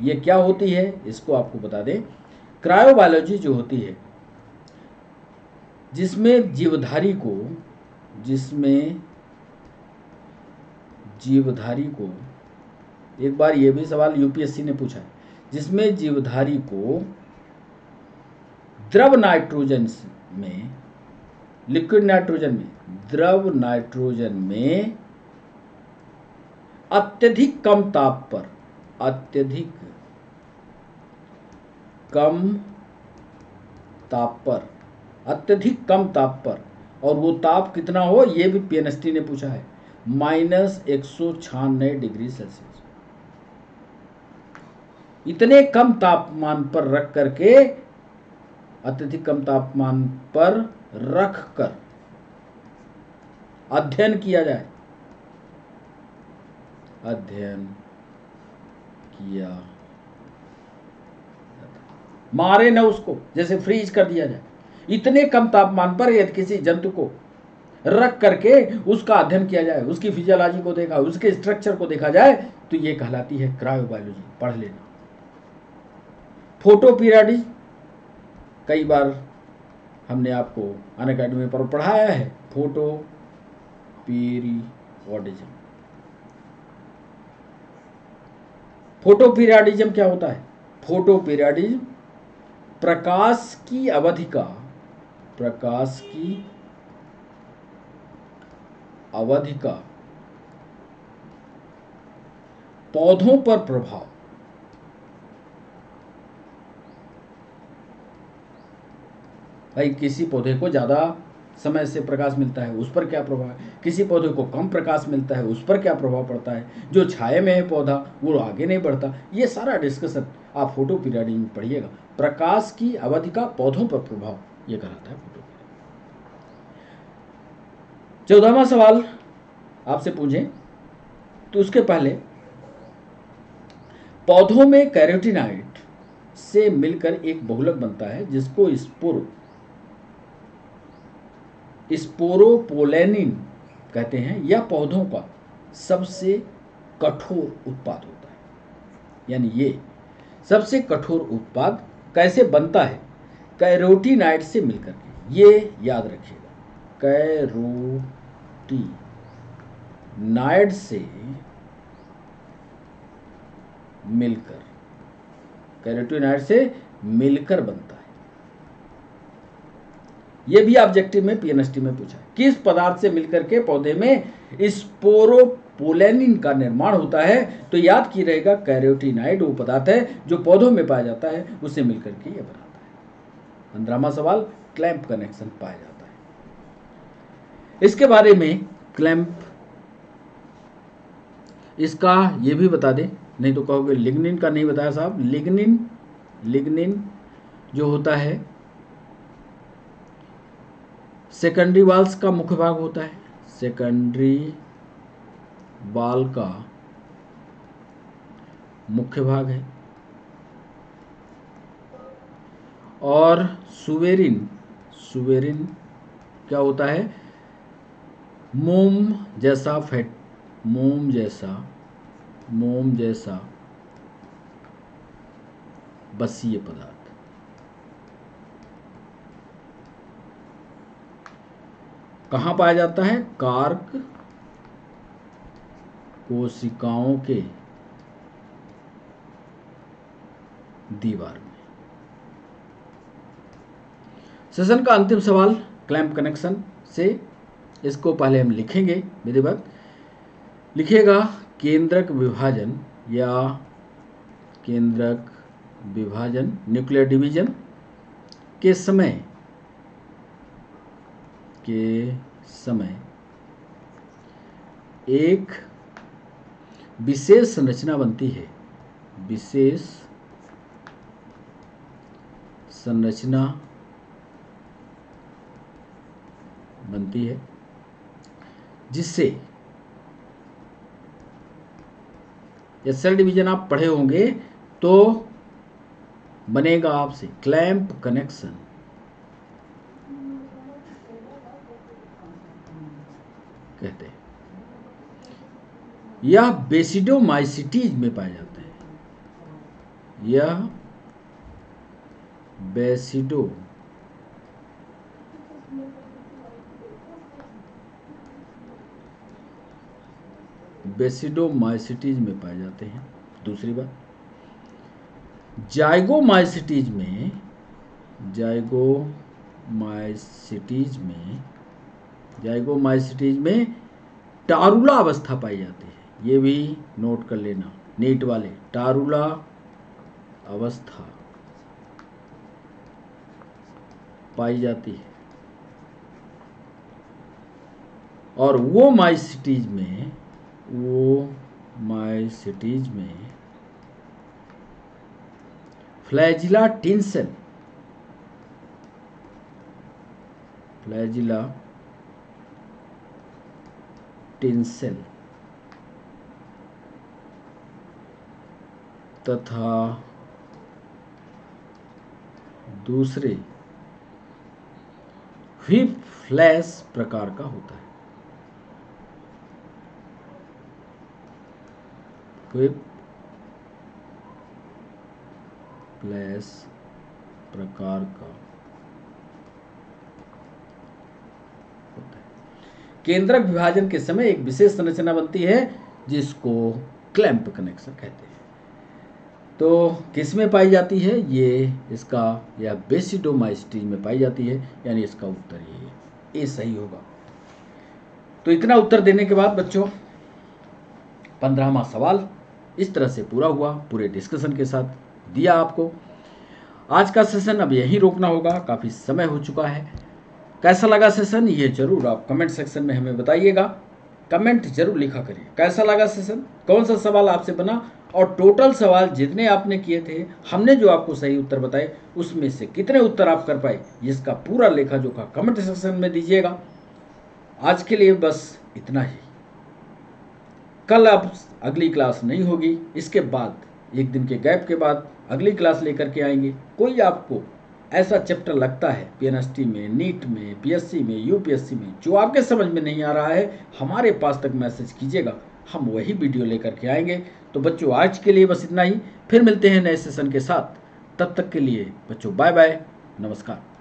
ये क्या होती है इसको आपको बता दें। क्रायोबायोलॉजी जो होती है जिसमें जीवधारी को एक बार ये भी सवाल यूपीएससी ने पूछा है, जिसमें जीवधारी को द्रव नाइट्रोजन में अत्यधिक कम ताप पर, और वो ताप कितना हो ये भी पीएनएसटी ने पूछा है, -196 डिग्री सेल्सियस। इतने कम तापमान पर रख करके, अत्यधिक कम तापमान पर रख कर अध्ययन किया जाए, मारे न उसको, जैसे फ्रीज कर दिया जाए। इतने कम तापमान पर यदि किसी जंतु को रख करके उसका अध्ययन किया जाए, उसकी फिजियोलॉजी को देखा, उसके स्ट्रक्चर को देखा जाए, तो ये कहलाती है क्रायोबायोलॉजी। पढ़ लेना। फोटोपीरियडिज्म कई बार हमने आपको अनअकैडमी पर पढ़ाया है। फोटोपीरियडिज्म क्या होता है? फोटोपीरियडिज्म प्रकाश की अवधि का पौधों पर प्रभाव। भाई किसी पौधे को ज्यादा समय से प्रकाश मिलता है, उस पर क्या प्रभाव है? किसी पौधे को कम प्रकाश मिलता है, उस पर क्या प्रभाव पड़ता है? जो छाये में है पौधा वो आगे नहीं बढ़ता। ये सारा डिस्कशन आप फोटोपीरियडिज्म में पढ़िएगा। प्रकाश की अवधि का पौधों पर प्रभाव ये कहलाता है फोटोपीरियडिज्म। 14वां सवाल आपसे पूछें तो उसके पहले, पौधों में कैरोटीनॉइड से मिलकर एक बहुलक बनता है जिसको स्पोरोपोलेनिन कहते हैं। यह पौधों का सबसे कठोर उत्पाद होता है। यानी ये सबसे कठोर उत्पाद कैसे बनता है? कैरोटीनाइड से मिलकर के। ये याद रखिएगा, कैरोटीनाइड से मिलकर, कैरोटीनाइड से मिलकर बनता है। यह भी ऑब्जेक्टिव में पीएनएसटी में पूछा है। किस पदार्थ से मिलकर के पौधे में स्पोरोपोलेनिन का निर्माण होता है? तो याद की रहेगा, कैरोटीनाइड वो पदार्थ है जो पौधों में पाया जाता है, उससे मिलकर के यह बनाता है। 15वां सवाल, क्लैंप कनेक्शन पाया जाता है। इसके बारे में क्लैंप, इसका ये भी बता दें, नहीं तो कहोगे लिग्निन का नहीं बताया साहब। लिग्निन जो होता है सेकेंडरी वाल्स का मुख्य भाग होता है। सेकेंडरी वाल का मुख्य भाग है। और सुवेरिन क्या होता है? मोम जैसा बसीय पदार्थ। कहाँ पाया जाता है? कार्क कोशिकाओं के दीवार में। सेशन का अंतिम सवाल क्लैंप कनेक्शन से, इसको पहले हम लिखेंगे विधिवत। लिखिएगा, केंद्रक विभाजन या केंद्रक विभाजन न्यूक्लियर डिवीजन के समय एक विशेष संरचना बनती है। विशेष संरचना बनती है जिससे, या सेल डिवीजन आप पढ़े होंगे तो बनेगा आपसे क्लैंप कनेक्शन। कहते हैं यह बेसिडोमाइसिटीज में पाए जाते हैं। यह बेसिडोमाइसिटीज में पाए जाते हैं। दूसरी बात, जाइगोमाइसिटीज में टारुला अवस्था पाई जाती है। ये भी नोट कर लेना, नीट वाले, टारुला अवस्था पाई जाती है। और वो माइसिटीज में फ्लैजिला टिंसेल तथा दूसरे व्हिप फ्लैश प्रकार का होता है। व्हिप फ्लैश प्रकार का होता है। केंद्रक विभाजन के समय एक विशेष संरचना बनती है जिसको क्लैंप कनेक्शन कहते हैं। तो किस में पाई जाती है? ये इसका, या बेसिडोमाइसिटीज में पाई जाती है। यानी इसका उत्तर ये सही होगा। तो इतना उत्तर देने के बाद बच्चों 15वां सवाल इस तरह से पूरा हुआ, पूरे डिस्कशन के साथ दिया आपको। आज का सेशन अब यहीं रोकना होगा, काफ़ी समय हो चुका है। कैसा लगा सेशन, ये जरूर आप कमेंट सेक्शन में हमें बताइएगा। कमेंट जरूर लिखा करिए कैसा लगा सेशन, कौन सा सवाल आपसे बना, और टोटल सवाल जितने आपने किए थे, हमने जो आपको सही उत्तर बताए, उसमें से कितने उत्तर आप कर पाए, इसका पूरा लेखा जोखा कमेंट सेक्शन में दीजिएगा। आज के लिए बस इतना ही। कल अब अगली क्लास नहीं होगी, इसके बाद एक दिन के गैप के बाद अगली क्लास लेकर के आएंगे। कोई आपको ऐसा चैप्टर लगता है पीएनएसटी में, नीट में, पीएससी में, यूपीएससी में, जो आपके समझ में नहीं आ रहा है, हमारे पास तक मैसेज कीजिएगा, हम वही वीडियो लेकर के आएंगे। तो बच्चों आज के लिए बस इतना ही, फिर मिलते हैं नए सेशन के साथ। तब तक के लिए बच्चों बाय बाय, नमस्कार।